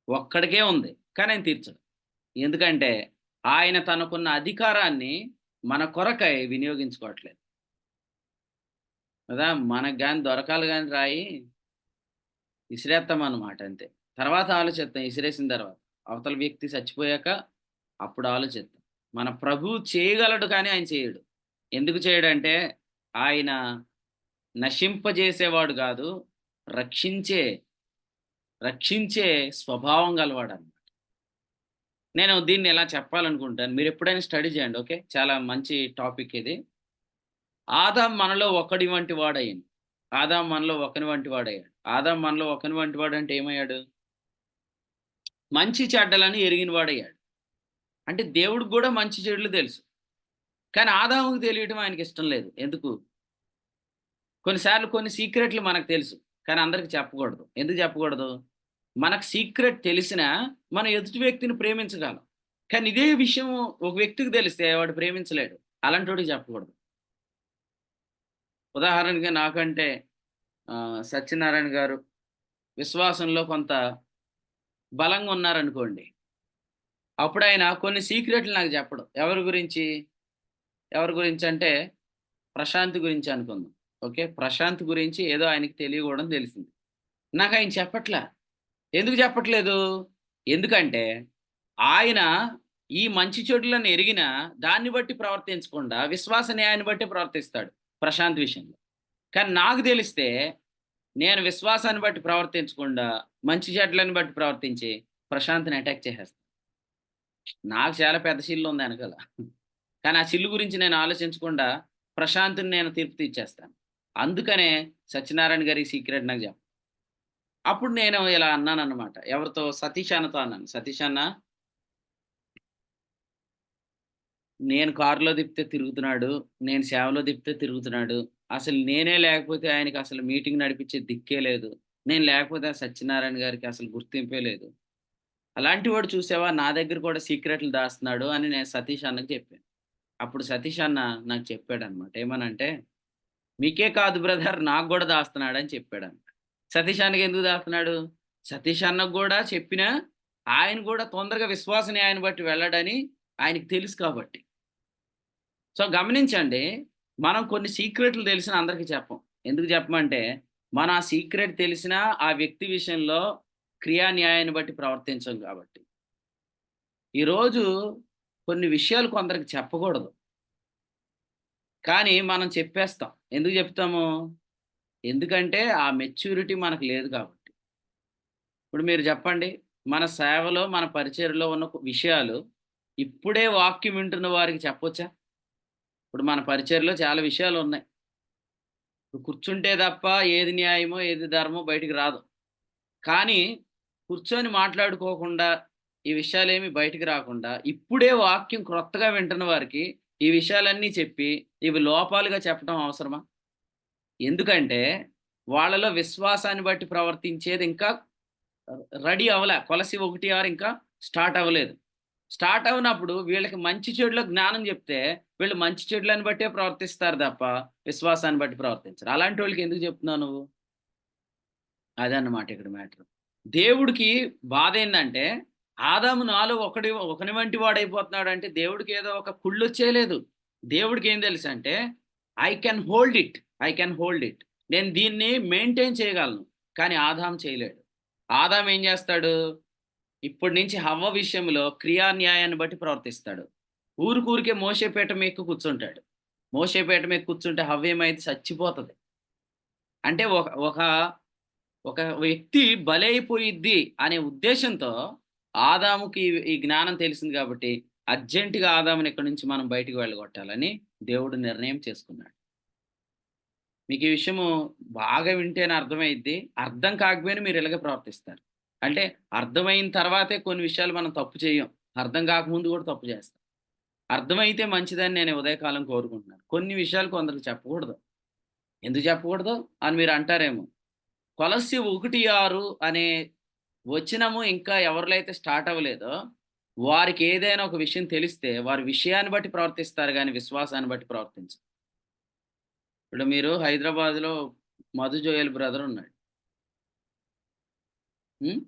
ఒక్కడికే ఉంది. కానీ ఆయన తీర్చడు. ఎందుకంటే ఆయన తనకున్న అధికారాన్ని మన కొరకై వినియోగించుకోవట్లేదు కదా. మనకు కానీ దొరకాలి కానీ రాయి విసిరేస్తాం అన్నమాట అంతే. తర్వాత ఆలోచిస్తాం. విసిరేసిన తర్వాత అవతల వ్యక్తి చచ్చిపోయాక అప్పుడు ఆలోచిస్తాం. మన ప్రభువు చేయగలడు కానీ ఆయన చేయడు. ఎందుకు చేయడంటే ఆయన నశింపజేసేవాడు కాదు, రక్షించే రక్షించే స్వభావం గలవాడన్నమాట. నేను దీన్ని ఇలా చెప్పాలనుకుంటాను. మీరు ఎప్పుడైనా స్టడీ చేయండి. ఓకే. చాలా మంచి టాపిక్ ఇది. ఆదాం మనలో ఒకడి వంటి వాడయ్యాడు. ఆదాం మనలో ఒకని వంటి వాడయ్యాడు. ఆదాం మనలో ఒకని వంటి వాడు అంటే ఏమయ్యాడు? మంచి చెడ్డలను ఎరిగిన వాడయ్యాడు. అంటే దేవుడికి కూడా మంచి చెడులు తెలుసు. కానీ ఆదాముకి తెలియటం ఆయనకి ఇష్టం లేదు. ఎందుకు? కొన్నిసార్లు కొన్ని సీక్రెట్లు మనకు తెలుసు. కానీ అందరికి చెప్పకూడదు. ఎందుకు చెప్పకూడదు? మనకు సీక్రెట్ తెలిసినా మనం ఎదుటి వ్యక్తిని ప్రేమించగలం. కానీ ఇదే విషయం ఒక వ్యక్తికి తెలిస్తే వాడు ప్రేమించలేడు. అలాంటోడికి చెప్పకూడదు. ఉదాహరణకి నాకంటే సత్యనారాయణ గారు విశ్వాసంలో కొంత బలంగా ఉన్నారనుకోండి. అప్పుడు ఆయన కొన్ని సీక్రెట్లు నాకు చెప్పడు. ఎవరి గురించి? ఎవరి గురించి అంటే ప్రశాంత్ గురించి అనుకుందాం. ఓకే. ప్రశాంత్ గురించి ఏదో ఆయనకి తెలియకూడదని తెలిసింది. నాకు ఆయన చెప్పట్లా. ఎందుకు చెప్పట్లేదు? ఎందుకంటే ఆయన ఈ మంచి చెడులను ఎరిగినా దాన్ని బట్టి ప్రవర్తించకుండా విశ్వాస న్యాయాన్ని బట్టి ప్రవర్తిస్తాడు ప్రశాంత్ విషయంలో. కానీ నాకు తెలిస్తే నేను విశ్వాసాన్ని బట్టి ప్రవర్తించకుండా మంచి చెడ్లను బట్టి ప్రవర్తించి ప్రశాంత్‌ని అటాక్ చేసేస్తాను. నాకు చాలా పెద్ద చిల్లు ఉంది వెనకాల. కానీ ఆ చిల్లు గురించి నేను ఆలోచించకుండా ప్రశాంత్‌ని నేను తీర్పు తీర్చేస్తాను. అందుకనే సత్యనారాయణ గారి సీక్రెట్ నాకు చెప్పు. అప్పుడు నేను ఇలా అన్నానన్నమాట. ఎవరితో? సతీష్ అన్నతో అన్నాను. సతీష్ అన్న, నేను కారులో తిప్పితే తిరుగుతున్నాడు. నేను సేవలో తిప్పితే తిరుగుతున్నాడు. అసలు నేనే లేకపోతే ఆయనకి అసలు మీటింగ్ నడిపించే దిక్కే లేదు. నేను లేకపోతే ఆ సత్యనారాయణ గారికి అసలు గుర్తింపే లేదు. అలాంటి వాడు చూసావా నా దగ్గర కూడా సీక్రెట్లు దాస్తున్నాడు అని నేను సతీష్ అన్నకి చెప్పాను. అప్పుడు సతీష్ అన్న నాకు చెప్పాడన్నమాట. ఏమనంటే, "మీకే కాదు బ్రదర్ నాకు గూడా దాస్తున్నాడని" చెప్పాడన్నమాట. సతీష్ అన్నకి ఎందుకు దాస్తున్నాడు? సతీష్ అన్నకు గూడా చెప్పినా ఆయన గూడా తొందరగా విశ్వాస న్యాయాన్ని బట్టి వెళ్ళడని ఆయనకి తెలుసు కాబట్టి. సో, గమనించండి. మనం కొన్ని సీక్రెట్లు తెలిసినా అందరికి చెప్పం. ఎందుకు చెప్పమంటే, మనం ఆ సీక్రెట్ తెలిసినా ఆ వ్యక్తి విషయంలో క్రియా న్యాయాన్ని బట్టి ప్రవర్తించం కాబట్టి. ఈరోజు కొన్ని విషయాలు కొందరికి చెప్పకూడదు. కానీ మనం చెప్పేస్తాం. ఎందుకు చెప్తాము? ఎందుకంటే ఆ మెచ్యూరిటీ మనకు లేదు కాబట్టి. ఇప్పుడు మీరు చెప్పండి. మన సేవలో, మన పరిచర్యలో ఉన్న విషయాలు ఇప్పుడే వాక్యం వింటున్న వారికి చెప్పొచ్చా? ఇప్పుడు మన పరిచర్యలో చాలా విషయాలున్నాయి. ఇప్పుడు కూర్చుంటే తప్ప ఏది న్యాయమో, ఏది ధర్మమో బయటికి రాదు. కానీ కూర్చొని మాట్లాడుకోకుండా, ఈ విషయాలేమి బయటికి రాకుండా, ఇప్పుడే వాక్యం క్రొత్తగా వింటున్న వారికి ఈ విషయాలన్నీ చెప్పి, ఇవి లోపాలుగా చెప్పడం అవసరమా? ఎందుకంటే వాళ్ళలో విశ్వాసాన్ని బట్టి ప్రవర్తించేది ఇంకా రెడీ అవ్వలే. కొలసి 1:6 ఇంకా స్టార్ట్ అవ్వలేదు. స్టార్ట్ అవ్వనప్పుడు వీళ్ళకి మంచి చెడులో జ్ఞానం చెప్తే, వీళ్ళు మంచి చెడులను బట్టే ప్రవర్తిస్తారు తప్ప, విశ్వాసాన్ని బట్టి ప్రవర్తించరు. అలాంటోళ్ళకి ఎందుకు చెప్తున్నావు నువ్వు? అదన్నమాట ఇక్కడ మ్యాటర్. దేవుడికి బాధేందంటే, ఆదాము నాలో ఒకని వంటి వాడైపోతున్నాడంటే, దేవుడికి ఏదో ఒక కుళ్ళొచ్చేయలేదు. దేవుడికేం తెలుసంటే, I can hold it. I can hold it. నేను దీన్ని మెయింటైన్ చేయగలను. కానీ ఆదాము చేయలేడు. ఆదాము ఏం చేస్తాడు? ఇప్పటి నుంచి హవ్వ విషయంలో క్రియా న్యాయాన్ని బట్టి ప్రవర్తిస్తాడు. ఊరికే మోషే పీఠం ఎక్కి కూర్చుంటాడు. మోషే పీఠం ఎక్కి కూర్చుంటే హవ్వ ఏమైద్ది? చచ్చిపోతది. అంటే ఒక ఒక ఒక వ్యక్తి బలైపోయిద్ది అనే ఉద్దేశంతో ఆదాముకి ఈ జ్ఞానం తెలిసింది కాబట్టి అర్జెంట్‌గా ఆదాముని ఇక్కడి నుంచి మనం బయటికి వెళ్ళగొట్టాలని దేవుడు నిర్ణయం చేసుకున్నాడు. మీకు ఈ విషయము బాగా వింటేనే అర్థమైద్ది. అర్థం కాకపోయినా మీరు ఇలాగే ప్రవర్తిస్తారు. అంటే అర్థమైన తర్వాతే కొన్ని విషయాలు మనం తప్పు చేయం. అర్థం కాకముందు కూడా తప్పు చేస్తాం. అర్థమైతే మంచిదని నేను ఉదయకాలం కోరుకుంటున్నాను. కొన్ని విషయాలు కొందరికి చెప్పకూడదు. ఎందుకు చెప్పకూడదు అని మీరు అంటారేమో. కొలస్సి 1:6 అనే వచనము ఇంకా ఎవరిలో అయితే స్టార్ట్ అవ్వలేదో, వారికి ఏదైనా ఒక విషయం తెలిస్తే, వారి విషయాన్ని బట్టి ప్రవర్తిస్తారు గానీ, విశ్వాసాన్ని బట్టి ప్రవర్తించరు. ఇప్పుడు మీరు హైదరాబాద్‌లో మధు జోయల్ బ్రదర్ ఉన్నాడు. హ్మ్.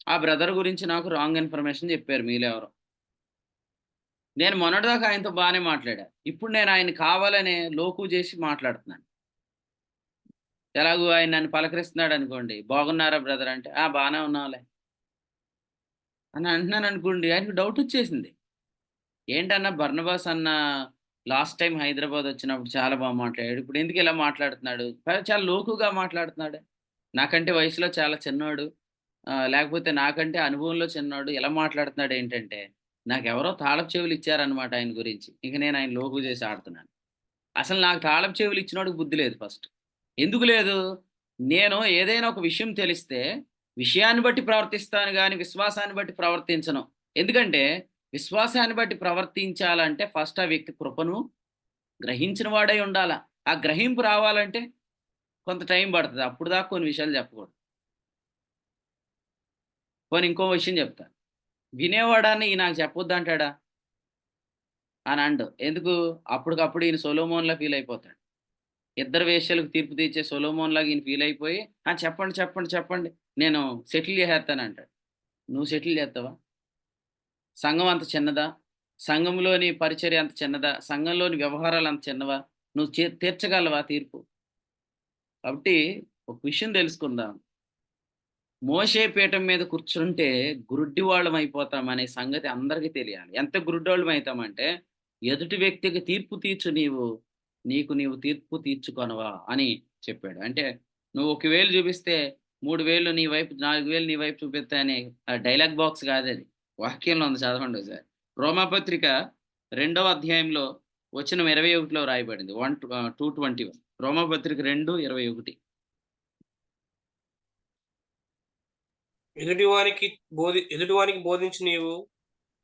ఆ బ్రదర్ గురించి నాకు రాంగ్ ఇన్ఫర్మేషన్ చెప్పారు మీలో ఎవరో. నేను మొన్నటిదాకా ఆయనతో బానే మాట్లాడా. ఇప్పుడు నేను ఆయన్ని కావాలనే లోకువ చేసి మాట్లాడుతున్నాను. ఎలాగో ఆయన నన్ను పలకరిస్తున్నాడనుకోండి, "బాగున్నారా బ్రదర్" అంటే, "ఆ! బానే ఉన్నాంలే" అని అంటున్నాననుకోండి, ఆయనకి డౌటొచ్చేసింది. ఏంటన్నా బర్నబాస్ అన్న లాస్ట్ టైం హైదరాబాద్ వచ్చినప్పుడు చాలా బాగా మాట్లాడాడు. ఇప్పుడు ఎందుకు ఇలా మాట్లాడుతున్నాడు? చాలా లోకుగా మాట్లాడుతున్నాడు. నాకంటే వయసులో చాలా చిన్నోడు. లేకపోతే నాకంటే అనుభవంలో చిన్నోడు ఇలా మాట్లాడుతున్నాడు ఏంటంటే, నాకెవరో తాళపు చెవులు ఇచ్చారన్నమాట ఆయన గురించి. ఇక నేను ఆయన లోకు చేసి ఆడుతున్నాను. అసలు నాకు తాళపు చెవులు ఇచ్చినోడికి బుద్ధి లేదు ఫస్ట్. ఎందుకు లేదు? నేను ఏదైనా ఒక విషయం తెలిస్తే, విషయాన్ని బట్టి ప్రవర్తిస్తాను గానీ, విశ్వాసాన్ని బట్టి ప్రవర్తించను. ఎందుకంటే, విశ్వాసాన్ని బట్టి ప్రవర్తించాలంటే ఫస్ట్ ఆ వ్యక్తి కృపను గ్రహించిన వాడై ఉండాల. ఆ గ్రహింపు రావాలంటే కొంత టైం పడతది. అప్పుడు దాకా కొన్ని విషయాలు చెప్పకూడదు. పోనీ ఇంకో విషయం చెప్తా. వినేవాడాన్ని ఈయన నాకు చెప్పొద్దంటాడా? అని అనడు. ఎందుకు? అప్పటికప్పుడు ఈయన సొలొమోన్‌లా ఫీల్ అయిపోతాడు. ఇద్దరు వేశ్యలకు తీర్పు తీర్చే సొలొమోన్‌లాగా ఈయన ఫీల్ అయిపోయి, "ఆ! చెప్పండి, చెప్పండి, చెప్పండి. నేను సెటిల్ చేసేత్తానంటాడు." నువ్వు సెటిల్ చేత్తవా? సంఘం అంత చిన్నదా? సంఘంలోని పరిచర్య అంత చిన్నదా? సంఘంలోని వ్యవహారాలు అంత చిన్నవా? నువ్వు తీర్చగలవా తీర్పు? కాబట్టి ఒక విషయం తెలుసుకుందాం. మోషే పీఠం మీద కూర్చుంటే గురుడ్డివాళ్ళం అయిపోతామనే సంగతి అందరికీ తెలియాలి. ఎంత గురుడ్డోళ్ళం అయితామంటే, ఎదుటి వ్యక్తికి తీర్పు తీర్చు నీవు, నీకు నీవు తీర్పు తీర్చుకొనవా అని చెప్పాడు. అంటే నువ్వు ఒక వేలు చూపిస్తే 3 వేలు నీ వైపు, 4 వేలు నీ వైపు చూపిత్తా అనే డైలాగ్ బాక్స్ కాదది. వాక్యంలో ఉంది చదవండి ఒకసారి. రోమాపత్రిక 2వ అధ్యాయంలో వచనం 21లో రాయబడింది. 2:21 రోమాపత్రిక 2:21. ఎదుటివానికి బోధించి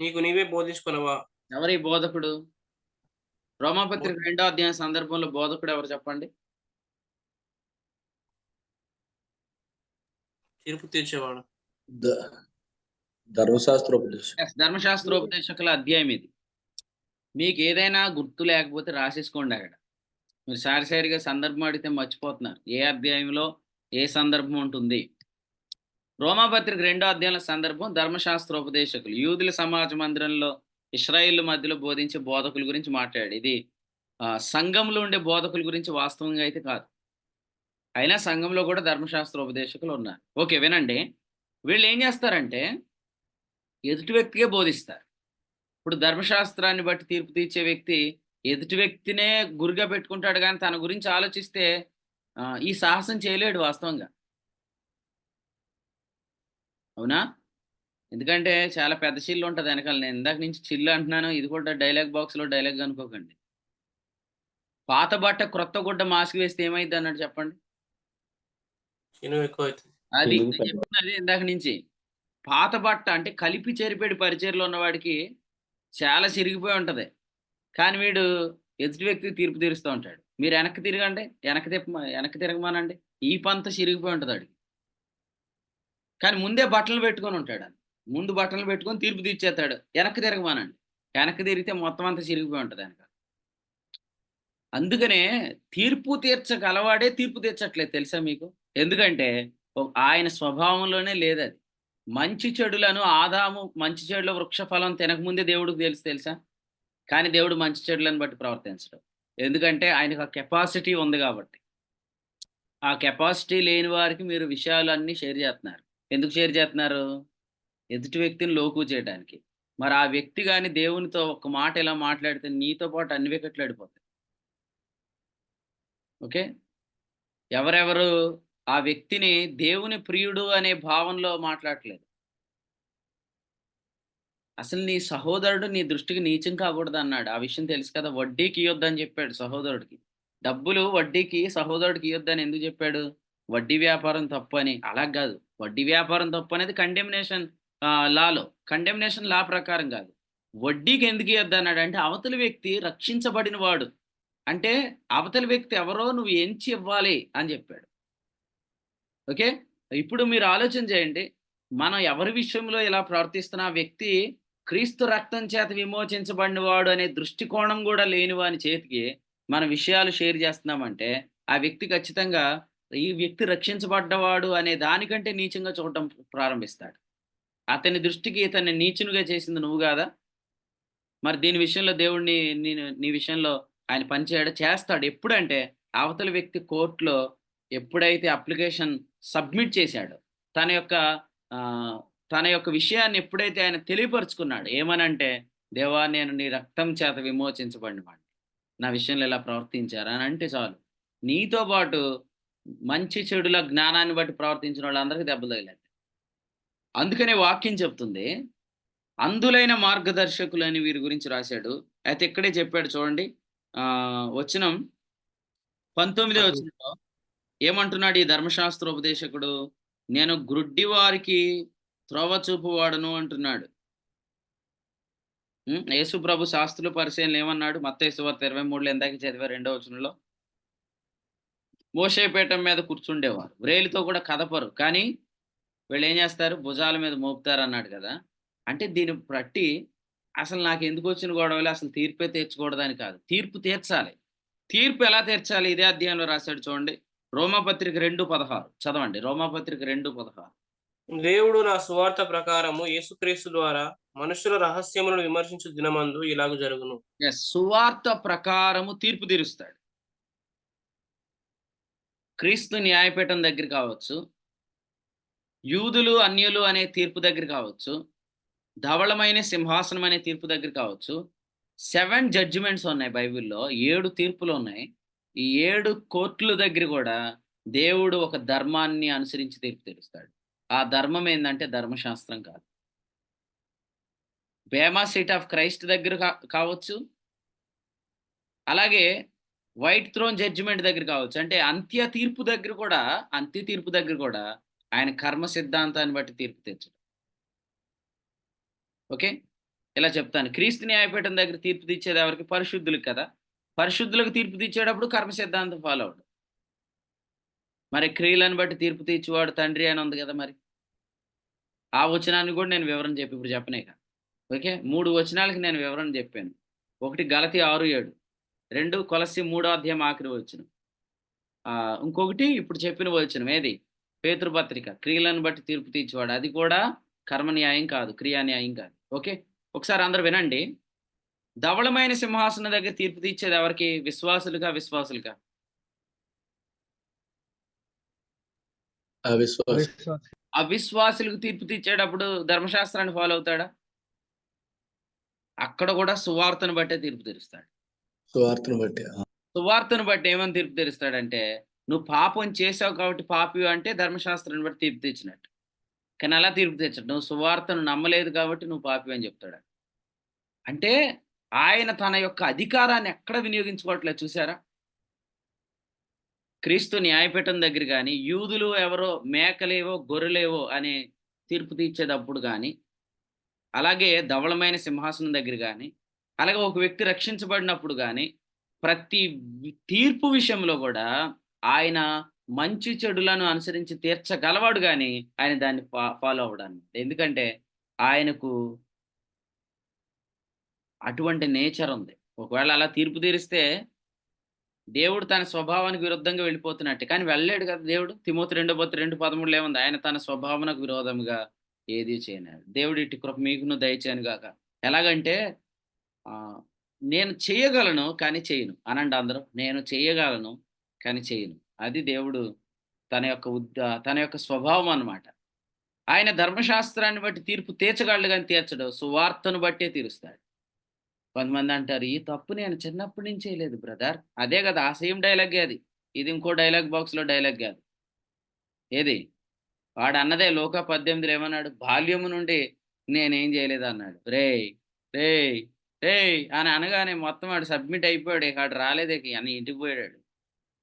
నీకు నీవే బోధించుకొనవా? ఎవరీ బోధకుడు? రోమాపత్రిక 2వ అధ్యాయం సందర్భంలో బోధకుడు ఎవరు చెప్పండి? తీర్పు తీర్చేవాడు. ద- ధర్మశాస్త్రోపదేశం. ధర్మశాస్త్రోపదేశకుల అధ్యాయం ఇది. మీకేదైనా గుర్తు లేకపోతే రాసేసుకోండి అక్కడ. మీరు సారిసారిగా సందర్భం అడిగితే మర్చిపోతున్నారు. ఏ అధ్యాయంలో ఏ సందర్భం ఉంటుంది. రోమాపత్రిక 2వ అధ్యాయంలో సందర్భం ధర్మశాస్త్రోపదేశకులు. యూదుల సమాజ మందిరంలో ఇశ్రాయేలు మధ్యలో బోధించే బోధకుల గురించి మాట్లాడాడు. ఇది సంఘంలో ఉండే బోధకుల గురించి వాస్తవంగా అయితే కాదు. అయినా సంఘంలో కూడా ధర్మశాస్త్రోపదేశకులు ఉన్నారు. ఓకే, వినండి. వీళ్ళు ఏం చేస్తారంటే ఎదుటి వ్యక్తికే బోధిస్తారు. ఇప్పుడు ధర్మశాస్త్రాన్ని బట్టి తీర్పు తీర్చే వ్యక్తి ఎదుటి వ్యక్తినే గురిగా పెట్టుకుంటాడు కానీ తన గురించి ఆలోచిస్తే ఈ సాహసం చేయలేడు వాస్తవంగా. అవునా? ఎందుకంటే చాలా పెద్ద చిల్లు ఉంటది వెనకాల. నేను ఇందాక నుంచి చిల్లు అంటున్నాను. ఇది కూడా డైలాగ్ బాక్స్‌లో డైలాగ్ అనుకోకండి. పాత బట్ట క్రొత్త గుడ్డ మాస్క్ వేస్తే ఏమైద్ది అన్నాడు చెప్పండి? చినుము ఎక్కువైతుంది. అది చినుము నేను చెప్తున్నది అదే ఇందాక నుంచి. పాత బట్ట అంటే కలిపి చెరిపేడి పరిచర్లో ఉన్నవాడికి చాలా చిరిగిపోయి ఉంటది. కానీ వీడు ఎదుటి వ్యక్తికి తీర్పు తీరుస్తూ ఉంటాడు. మీరు వెనక్కి తిరగండి. వెనక్కి తిరగమనండి. ఈ పంత చిరిగిపోయి ఉంటది ఆడికి. కానీ ముందే బట్టలు పెట్టుకొని ఉంటాడు. ముందు బట్టలు పెట్టుకొని తీర్పు తీర్చేస్తాడు. వెనక్కి తిరగమనండి. వెనక్కి తిరిగితే మొత్తం అంతా చిరిగిపోయి ఉంటది వెనక. అందుకనే తీర్పు తీర్చగలవాడే తీర్పు తీర్చట్లేదు తెలుసా మీకు? ఎందుకంటే ఆయన స్వభావంలోనే లేదది. మంచి చెడులను ఆదాము మంచి చెడుల వృక్ష ఫలం తినకముందే దేవుడికి తెలుసా? కానీ దేవుడు మంచి చెడులను బట్టి ప్రవర్తించడు. ఎందుకంటే ఆయనకు ఆ కెపాసిటీ ఉంది కాబట్టి. ఆ కెపాసిటీ లేని వారికి మీరు విషయాలన్నీ షేర్ చేస్తున్నారు. ఎందుకు షేర్ చేస్తున్నారు? ఎదుటి వ్యక్తిని లోకు చేయడానికి. మరి ఆ వ్యక్తి గాని దేవునితో ఒక మాట ఇలా మాట్లాడితే నీతో పాటు అన్ని వికెట్లు ఆడిపోతాయి. ఓకే. ఎవరెవరు ఆ వ్యక్తిని దేవుని ప్రియుడు అనే భావంలో మాట్లాడట్లేదు. అసలు నీ సహోదరుడు నీ దృష్టికి నీచం కాకూడదన్నాడు. ఆ విషయం తెలుసు కదా! వడ్డీకి ఇయ్యొద్దని చెప్పాడు సహోదరుడికి. డబ్బులు వడ్డీకి సహోదరుడికి ఇయ్యొద్దని ఎందుకు చెప్పాడు? వడ్డీ వ్యాపారం తప్పు అని. అలా గాదు. వడ్డీ వ్యాపారం తప్పు అనేది కండెమ్నేషన్ లాలో. కండెమ్నేషన్ లా ప్రకారం గాదు. వడ్డీకి ఎందుకు ఇయ్యొద్దన్నాడంటే అవతలి వ్యక్తి రక్షించబడిన వాడు. అంటే అవతలి వ్యక్తి ఎవరో నువ్వు ఎంచి ఇవ్వాలి అని చెప్పాడు. ఓకే. ఇప్పుడు మీరు ఆలోచన చేయండి. మనం ఎవరి విషయంలో ఇలా ప్రవర్తిస్తున్న ఆ వ్యక్తి క్రీస్తు రక్తం చేత విమోచించబడిన వాడు అనే దృష్టికోణం గూడా లేని వాని చేతికి మన విషయాలు షేర్ చేస్తున్నామంటే, ఆ వ్యక్తి ఖచ్చితంగా ఈ వ్యక్తి రక్షించబడ్డవాడు అనే దానికంటే నీచంగా చూడటం ప్రారంభిస్తాడు. అతని దృష్టికి ఇతన్ని నీచునిగా చేసింది నువ్వు గాదా? మరి దీని విషయంలో దేవుడు నీ విషయంలో ఆయన పని చేస్తాడు. ఎప్పుడంటే అవతలి వ్యక్తి కోర్ట్‌లో ఎప్పుడైతే అప్లికేషన్ సబ్మిట్ చేశాడో, తన యొక్క ఆహ్, తన యొక్క విషయాన్ని ఎప్పుడైతే ఆయన తెలియపరుచుకున్నాడో, ఏమనంటే దేవా నేను నీ రక్తం చేత విమోచించబడిన వాడిని, నా విషయంలో ఇలా ప్రవర్తించారు అని అంటే చాలు. నీతో పాటు మంచి చెడుల జ్ఞానాన్ని బట్టి ప్రవర్తించిన వాళ్ళందరికీ దెబ్బలు తగిలాయి. అందుకనే వాక్యం చెప్తుంది, అంధులైన మార్గదర్శకులని వీరి గురించి రాశాడు. అయితే ఇక్కడే చెప్పాడు చూడండి. వచనం 19 వచనంలో ఏమంటున్నాడు ఈ ధర్మశాస్త్రోపదేశకుడు? నేను గ్రుడ్డి వారికి త్రోవ చూపువాడను అంటున్నాడు. యేసు ప్రభు శాస్త్రులు పరిచయం ఏమన్నాడు? మత్తయి సువార్త 23లో ఇందాక చదివా 2వ వచనంలో. మోషే పీఠం మీద కూర్చుండేవారు, వ్రేలితో కూడా కదపరు, కానీ వీళ్ళు ఏం చేస్తారు? భుజాల మీద మోపుతారు అన్నాడు కదా. అంటే దీన్ని బట్టి అసలు నాకు ఎందుకు వచ్చిన గొడవలు, అసలు తీర్పే తీర్చకూడదని కాదు, తీర్పు తీర్చాలి. తీర్పు ఎలా తీర్చాలి? ఇదే అధ్యాయంలో రాశాడు చూడండి. రోమాపత్రిక 2:16 చదవండి. రోమాపత్రిక 2:16. దేవుడు నా సువార్త ప్రకారము యేసుక్రీస్తు ద్వారా మనుషుల రహస్యములను విమర్శించు దినమందు ఇలాగ జరుగును. సువార్త ప్రకారము తీర్పు తీరుస్తాడు. క్రీస్తు న్యాయపీఠం దగ్గర కావచ్చు, యూదులు అన్యులు అనే తీర్పు దగ్గర కావచ్చు, ధవళమైన సింహాసనం అనే తీర్పు దగ్గర కావచ్చు. 7 జడ్జిమెంట్స్ ఉన్నాయి బైబిల్‌లో. 7 తీర్పులు ఉన్నాయి. ఈ 7 కోర్టుల దగ్గర కూడా దేవుడు ఒక ధర్మాన్ని అనుసరించి తీర్పు తీరుస్తాడు. ఆ ధర్మం ఏందంటే ధర్మశాస్త్రం కాదు. బేమా సీట్ ఆఫ్ క్రైస్ట్ దగ్గర కావచ్చు. అలాగే వైట్ థ్రోన్ జడ్జిమెంట్ దగ్గర కావచ్చు. అంటే అంత్య తీర్పు దగ్గర కూడా ఆయన కర్మ సిద్ధాంతాన్ని బట్టి తీర్పు తీర్చడు. ఓకే. ఇలా చెప్తాను. క్రీస్తు న్యాయపీఠం దగ్గర తీర్పు తీర్చేది ఎవరికి? పరిశుద్ధులకు కదా. పరిశుద్ధులకు తీర్పు తీర్చేటప్పుడు కర్మ సిద్ధాంతం ఫాలో అవడు. మరి క్రియలను బట్టి తీర్పు తీర్చేవాడు తండ్రి అని ఉంది కదా మరి. ఆ వచనాన్ని కూడా నేను వివరణ చెప్పి ఇప్పుడు చెప్పనేక. ఓకే. 3 వచనాలకి నేను వివరణ చెప్పాను. 1 గలతీ 6:7, 2 కొలస్సీ 3వ అధ్యాయం ఆఖరి వచనం. ఇంకొకటి ఇప్పుడు చెప్పిన వచనం ఏది? పేతురు పత్రిక, క్రియలను బట్టి తీర్పు తీర్చేవాడు. అది కూడా కర్మ న్యాయం కాదు, క్రియా న్యాయం కాదు. ఓకే. ఒకసారి అందరూ వినండి. ధవళమైన సింహాసనం దగ్గర తీర్పు తీర్చేది ఎవరికి? విశ్వాసులుగా, విశ్వాసులుగా? అవిశ్వాసులకు తీర్పు తీర్చేటప్పుడు ధర్మశాస్త్రాన్ని ఫాలో అవుతాడా? అక్కడ కూడా సువార్తను బట్టే తీర్పు తీరుస్తాడు. సువార్తను బట్టి ఏమని తీర్పు తీరుస్తాడంటే, నువ్వు పాపం చేసావు కాబట్టి పాపివి అంటే ధర్మశాస్త్రాన్ని బట్టి తీర్పు తీర్చినట్టు. కానీ అలా తీర్పు తీర్చడు. నువ్వు సువార్తను నమ్మలేదు కాబట్టి నువ్వు పాపివి అని చెప్తాడు. అంటే ఆయన తన యొక్క అధికారాన్ని ఎక్కడ వినియోగించుకోవట్లేదు చూసారా? క్రీస్తు న్యాయపీఠం దగ్గర గాని, యూదులు ఎవరో మేకలేవో, గొర్రెలేవో అనే తీర్పు తీర్చేటప్పుడు గాని, అలాగే ధవళమైన సింహాసనం దగ్గర గాని, అలాగే ఒక వ్యక్తి రక్షించబడినప్పుడు గాని, ప్రతి తీర్పు విషయంలో కూడా ఆయన మంచి చెడులను అనుసరించి తీర్చగలవాడు గాని, ఆయన దాన్ని ఫాలో అవ్వడానికి. ఎందుకంటే ఆయనకు అటువంటి నేచర్ ఉంది. ఒకవేళ అలా తీర్పు తీరిస్తే దేవుడు తన స్వభావానికి విరుద్ధంగా వెళ్ళిపోతున్నట్టే. కానీ వెళ్ళలేడు కదా దేవుడు. తిమోతి 2:13 ఏముంది? ఆయన తన స్వభావమునకు విరోధముగా ఏది చేయలేడు. దేవుడు ఇట్టి కృప మీకును దయచేయను గాక. ఎలాగంటే నేను చేయగలను కానీ చేయను అనండి అందరూ. నేను చేయగలను కానీ చేయను. అది దేవుడు తన యొక్క స్వభావం అన్నమాట. ఆయన ధర్మశాస్త్రాన్ని బట్టి తీర్పు తీర్చగలడు కానీ తీర్చడు. సువార్తను బట్టే తీరుస్తాడు. కొంతమంది అంటారు, ఈ తప్పు నేను చిన్నప్పటి నుంచి చేయలేదు బ్రదర్. అదే కదా, ఆ సేమ్ డైలాగే అది. ఇది ఇంకో డైలాగ్ బాక్స్‌లో డైలాగ్ కాదు. ఏది? వాడు అన్నదే లోక 18 ఏమన్నాడు? బాల్యము నుండి నేనేం చేయలేదు అన్నాడు. రేయ్ రేయ్ రేయ్ అని అనగానే మొత్తం ఆడు సబ్మిట్ అయిపోయాడు. ఇక ఆడు రాలేదు, ఇక అని ఇంటికి పోయాడు.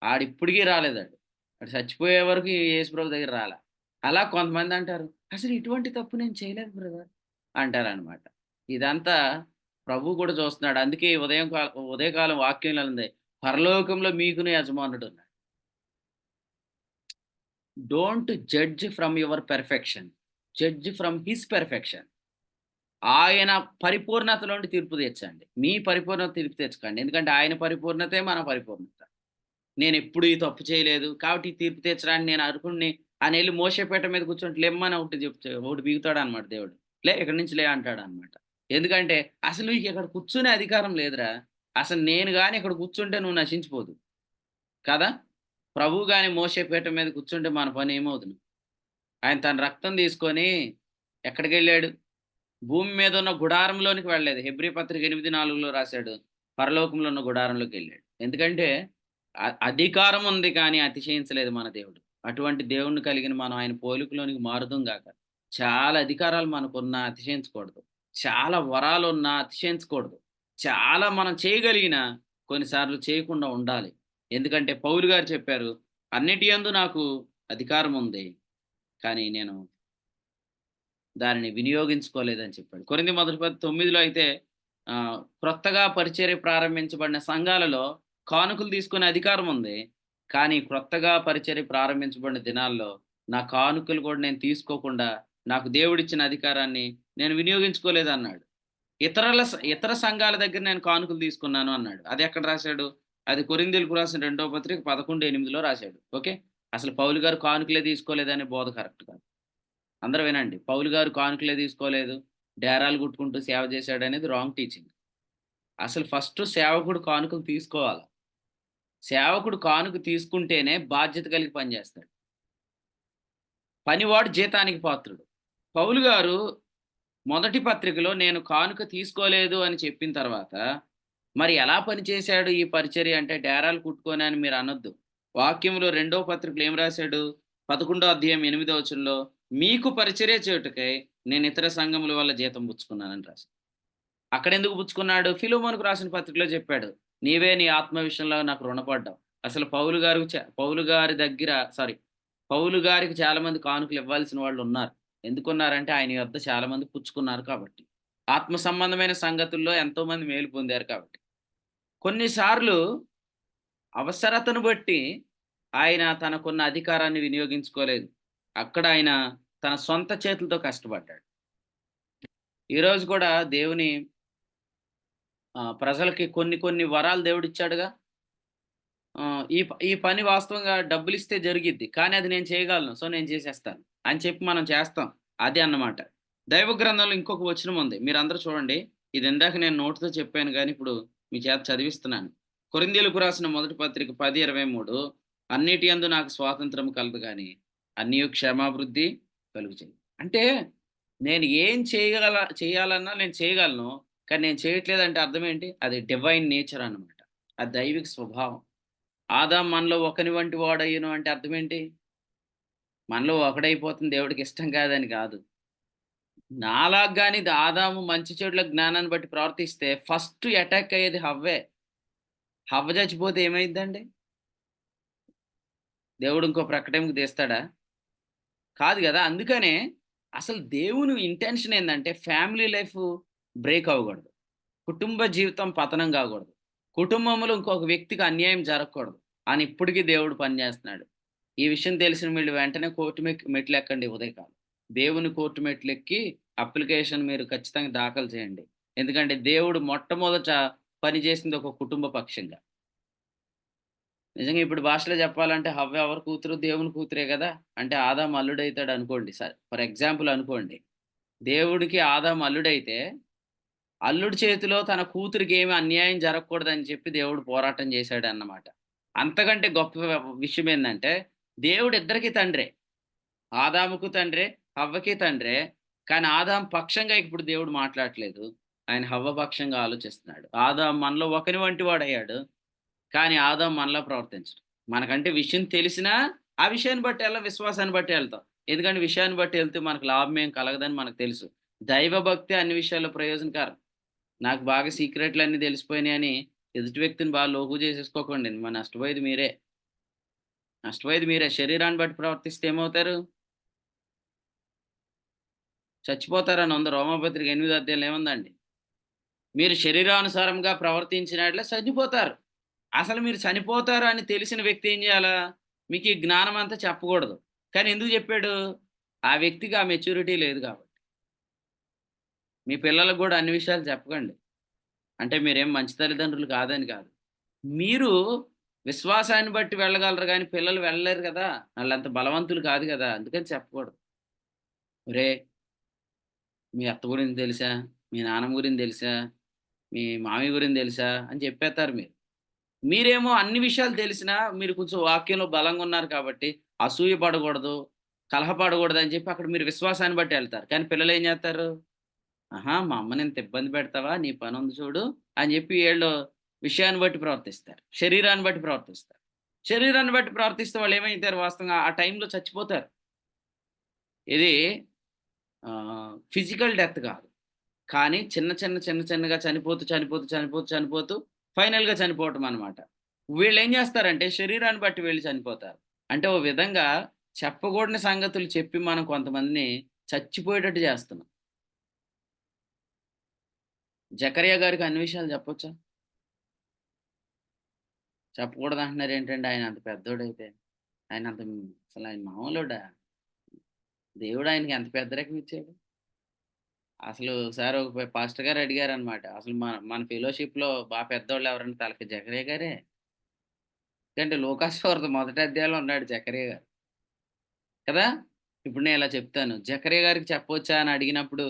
ఆడిప్పటికీ రాలేదాడు. ఆడు చచ్చిపోయే వరకు యేసుప్రభు దగ్గర రాలా. అలా కొంతమంది అంటారు, అసలు ఇటువంటి తప్పు నేను చేయలేదు బ్రదర్ అంటారనమాట. ఇదంతా ప్రభువు కూడా చూస్తున్నాడు. అందుకే ఉదయకాలం వాక్యంలో ఉంది, పరలోకంలో మీకును యజమానుడు ఉన్నాడు. Don't judge from your perfection, judge from his perfection. ఆయన పరిపూర్ణతలో నుండి తీర్పు తీర్చండి. మీ పరిపూర్ణత తీర్పు తెచ్చుకోండి. ఎందుకంటే ఆయన పరిపూర్ణతే మన పరిపూర్ణత. నేను ఎప్పుడు ఈ తప్పు చేయలేదు కాబట్టి ఈ తీర్పు తీర్చడానికి నేను అర్హుడిని అని వెళ్ళి మోషేపేట మీద కూర్చొని లెమ్మని ఒకటి బిగుతాడు అనమాట దేవుడు. లే ఇక్కడి నుంచి లే అంటాడు అనమాట. ఎందుకంటే అసలు నీకు ఇక్కడ కూర్చునే అధికారం లేదురా. అసలు నేను కానీ ఇక్కడ కూర్చుంటే నువ్వు నశించిపోదు కదా. ప్రభువు కానీ మోషేపేట మీద కూర్చుంటే మన పని ఏమవుతుంది? ఆయన తన రక్తం తీసుకొని ఎక్కడికి వెళ్ళాడు? భూమి మీద ఉన్న గుడారంలోనికి వెళ్ళలేదు. హెబ్రీ పత్రిక 8:4లో రాశాడు. పరలోకంలో ఉన్న గుడారంలోకి వెళ్ళాడు. ఎందుకంటే అధికారం ఉంది కానీ అతిశయించలేదు మన దేవుడు. అటువంటి దేవుణ్ణి కలిగిన మనం ఆయన పోలికలోనికి మారుదుం గాక. చాలా అధికారాలు మనకున్నా అతిశయించకూడదు. చాలా వరాలున్నా అతిశయించకూడదు. చాలా మనం చేయగలిగినా కొన్నిసార్లు చేయకుండా ఉండాలి. ఎందుకంటే పౌలు గారు చెప్పారు, "అన్నిటి యందు నాకు అధికారం ఉంది. కానీ నేను దానిని వినియోగించుకోలేదని" చెప్పాడు. కొరింథీ మొదటి పత్రిక 9లో అయితే క్రొత్తగా పరిచర్య ప్రారంభించబడిన సంఘాలలో కానుకలు తీసుకునే అధికారం ఉంది. కానీ క్రొత్తగా పరిచర్య ప్రారంభించబడిన దినాల్లో నా కానుకలు కూడా నేను తీసుకోకుండా నాకు దేవుడిచ్చిన అధికారాన్ని నేను వినియోగించుకోలేదన్నాడు. ఇతర సంఘాల దగ్గర నేను కానుకలు తీసుకున్నాను అన్నాడు. అది ఎక్కడ రాశాడు? అది కొరింథీయులకు రాసిన 2వ పత్రిక 11:8లో రాశాడు. ఓకే. అసలు పౌలు గారు కానుకలే తీసుకోలేదనే బోధ కరెక్ట్ కాదు. అందరూ వినండి. పౌలు గారు కానుకలే తీసుకోలేదు, డేరాలు గుట్టుకుంటూ సేవ చేశాడనేది రాంగ్ టీచింగ్. అసలు ఫస్ట్ సేవకుడు కానుకలు తీసుకోవాలి. సేవకుడు కానుక తీసుకుంటేనే బాధ్యత కలిగి పనిచేస్తాడు. పనివాడు జీతానికి పాత్రుడు. పౌలు గారు మొదటి పత్రికలో నేను కానుక తీసుకోలేదు అని చెప్పిన తర్వాత మరి ఎలా పనిచేశాడు ఈ పరిచర్య అంటే డేరాలు కుట్టుకొని అని మీరు అనొద్దు. వాక్యంలో 2వ పత్రికలో ఏం రాశాడు? 11వ అధ్యాయం 8వ వచనంలో మీకు పరిచర్య చేయుటకై నేను ఇతర సంఘముల వల్ల జీతం పుచ్చుకున్నానని రాశాడు. అక్కడెందుకు పుచ్చుకున్నాడు? ఫిలోమోనుకు రాసిన పత్రికలో చెప్పాడు, నీవే నీ ఆత్మ విషయంలో నాకు రుణపడ్డావు. అసలు పౌలు గారికి చాలా మంది కానుకలు ఇవ్వాల్సిన వాళ్ళు ఉన్నారు. ఎందుకున్నారంటే ఆయన యొద్ద చాలా మంది పుచ్చుకున్నారు కాబట్టి. ఆత్మ సంబంధమైన సంగతుల్లో ఎంతో మంది మేలు పొందారు కాబట్టి. కొన్నిసార్లు అవసరతను బట్టి ఆయన తనకున్న అధికారాన్ని వినియోగించుకోలేదు. అక్కడ ఆయన తన సొంత చేతులతో కష్టపడ్డాడు. ఈరోజు కూడా దేవుని ప్రజలకి కొన్ని వరాలు దేవుడిచ్చాడుగా. ఈ పని వాస్తవంగా డబ్బులిస్తే జరిగిద్ది. కానీ అది నేను చేయగలను. సో, నేను చేసేస్తాను అని చెప్పి మనం చేస్తాం. అది అన్నమాట. దైవ గ్రంథంలో ఇంకొక వచనం ఉంది. మీరందరూ చూడండి. ఇది ఇందాక నేను నోటితో చెప్పాను గానీ, ఇప్పుడు మీ చేత చదివిస్తున్నాను. కొరింథీయులకు రాసిన మొదటి పత్రిక 10:23 అన్నిటి యందు నాకు స్వాతంత్రం కలదు గానీ, అన్నియు క్షేమాభివృద్ధి కలుగుచేయి. అంటే నేను ఏం చేయాలన్నా నేను చేయగలను. కానీ నేను చేయట్లేదంటే అర్థం ఏంటి? అది డివైన్ నేచర్ అన్నమాట. అది దైవిక స్వభావం. ఆదాము మనలో ఒకని వంటి వాడయ్యును అంటే అర్థం ఏంటి? మనలో ఒకడైపోతుంది దేవుడికి ఇష్టం కాదని కాదు. నాలాగా గాని ఆదాము మంచి చెడుల జ్ఞానాన్ని బట్టి ప్రవర్తిస్తే ఫస్ట్ అటాక్ అయ్యేది హవ్వే. హవ్వ చచ్చిపోతే ఏమైద్దండి? దేవుడు ఇంకో ప్రకటనకు తీస్తాడా? కాదు గదా! అందుకనే అసలు దేవుని ఇంటెన్షన్ ఏందంటే ఫ్యామిలీ లైఫ్ బ్రేక్ అవ్వకూడదు. కుటుంబ జీవితం పతనం కాకూడదు. కుటుంబంలో ఇంకొక వ్యక్తికి అన్యాయం జరగకూడదు అని ఇప్పటికీ దేవుడు పనిచేస్తున్నాడు. ఈ విషయం తెలిసిన వీళ్ళు వెంటనే కోర్టు మెట్లెక్కండి ఉదయకాలం. దేవుని కోర్టు మెట్లెక్కి అప్లికేషన్ మీరు ఖచ్చితంగా దాఖలు చేయండి. ఎందుకంటే దేవుడు మొట్టమొదట పనిచేసింది ఒక కుటుంబ పక్షంగా. నిజంగా ఇప్పుడు భాషలో చెప్పాలంటే హవ్వ ఎవరి కూతురు? దేవుని కూతురే కదా! అంటే ఆదాము అల్లుడైతాడు అనుకోండి. ఫర్ ఎగ్జాంపుల్ అనుకోండి. దేవుడికి ఆదాము అల్లుడైతే అల్లుడి చేతిలో తన కూతురికి ఏమి అన్యాయం జరగకూడదని చెప్పి దేవుడు పోరాటం చేశాడన్నమాట. అంతకంటే గొప్ప విషయం ఏందంటే దేవుడు ఇద్దరికీ తండ్రే. ఆదాముకు తండ్రే, హవ్వకి తండ్రే. కానీ ఆదాము పక్షంగా ఇప్పుడు దేవుడు మాట్లాడట్లేదు. ఆయన హవ్వ పక్షంగా ఆలోచిస్తున్నాడు. ఆదాము మనలో ఒకని వంటి వాడయ్యాడు. కానీ ఆదాము మనలా ప్రవర్తించడు. మనకంటే విషయం తెలిసినా ఆ విషయాన్ని బట్టి విశ్వాసాన్ని బట్టి వెళ్తాం. ఎందుకంటే విషయాన్ని బట్టి వెళ్తే మనకు లాభం ఏం కలగదని మనకు తెలుసు. దైవభక్తి అన్ని విషయాల్లో ప్రయోజనకరం. నాకు బాగా సీక్రెట్‌లన్నీ తెలిసిపోయినాయని ఎదుటి వ్యక్తిని బాగా లోకు చేసేసుకోకండి. నష్టపోయేది మీరే. నష్టపోయేది మీరే. శరీరాన్ని బట్టి ప్రవర్తిస్తే ఏమవుతారు? చచ్చిపోతారని ఉంది. రోమాపత్రిక 8వ అధ్యాయంలో ఏముందండి? మీరు శరీరానుసారంగా ప్రవర్తించినట్లే చనిపోతారు. అసలు మీరు చనిపోతారు అని తెలిసిన వ్యక్తి ఏం చేయాలా? మీకు ఈ జ్ఞానం అంతా చెప్పకూడదు. కానీ ఎందుకు చెప్పాడు? ఆ వ్యక్తికి ఆ మెచ్యూరిటీ లేదు కాబట్టి. మీ పిల్లలకు కూడా అన్ని విషయాలు చెప్పకండి. అంటే మీరేం మంచి తల్లిదండ్రులు కాదని కాదు. మీరు విశ్వాసాన్ని బట్టి వెళ్ళగలరు గానీ పిల్లలు వెళ్ళలేరు కదా! ఆళ్ళంత బలవంతులు కాదు గదా! అందుకని చెప్పకూడదు. ఒరేయ్! మీ అత్త గురించి తెలుసా? మీ నాన్నమ్మ గురించి తెలుసా? మీ మామయ్య గురించి తెలుసా? అని చెప్పేత్తారు మీరు. మీరేమో అన్ని విషయాలు తెలిసినా మీరు కొంచెం వాక్యంలో బలంగా ఉన్నారు కాబట్టి అసూయ పడకూడదు, కలహపడకూడదు అని చెప్పి అక్కడ మీరు విశ్వాసాన్ని బట్టి ఎళ్తారు. కానీ పిల్లలేం చేత్తారు? ఆహా! మా అమ్మని ఇంత ఇబ్బంది పెడతావా? నీ పనుంది చూడు అని చెప్పి ఈళ్ళు విషయాన్ని బట్టి ప్రవర్తిస్తారు. శరీరాన్ని బట్టి ప్రవర్తిస్తారు. శరీరాన్ని బట్టి ప్రవర్తిస్తే వాళ్ళేమైతారు వాస్తవంగా ఆ టైంలో చచ్చిపోతారు. ఇది ఫిజికల్ డెత్ కాదు. కానీ చిన్నగా చనిపోతూ ఫైనల్‌గా చనిపోవటం అనమాట. వీళ్ళేం జేస్తారంటే శరీరాన్ని బట్టి వెళ్లి చనిపోతారు. అంటే ఓ విధంగా చెప్పకూడని సంగతులు చెప్పి మనం కొంతమందిని చచ్చిపోయేటట్టు జేస్తున్నాం. జకర్యా గారికి అన్ని విషయాలు చెప్పొచ్చా? చెప్పకూడదంటున్నారేంటండి? ఆయన అంత పెద్దోడైతే. ఆయన అంత అసలాయన మామూలోడా? దేవుడు ఆయనకి ఎంత పెద్ద రకం ఇచ్చాడు. అసలు ఒకసారి ఒక పాస్టర్ గారు అడిగారనమాట. అసలు మన మన ఫెలోషిప్‌లో పెద్దోళ్ళు ఎవరంటే తలకి జకర్యా గారే. ఎందుకంటే లూకాసు వార్త మొదటి అధ్యాయంలో ఉన్నాడు జకర్యా గారు. కదా! ఇప్పుడు నేను ఇలా చెప్తాను. జకర్యా గారికి చెప్పొచ్చా అని అడిగినప్పుడు,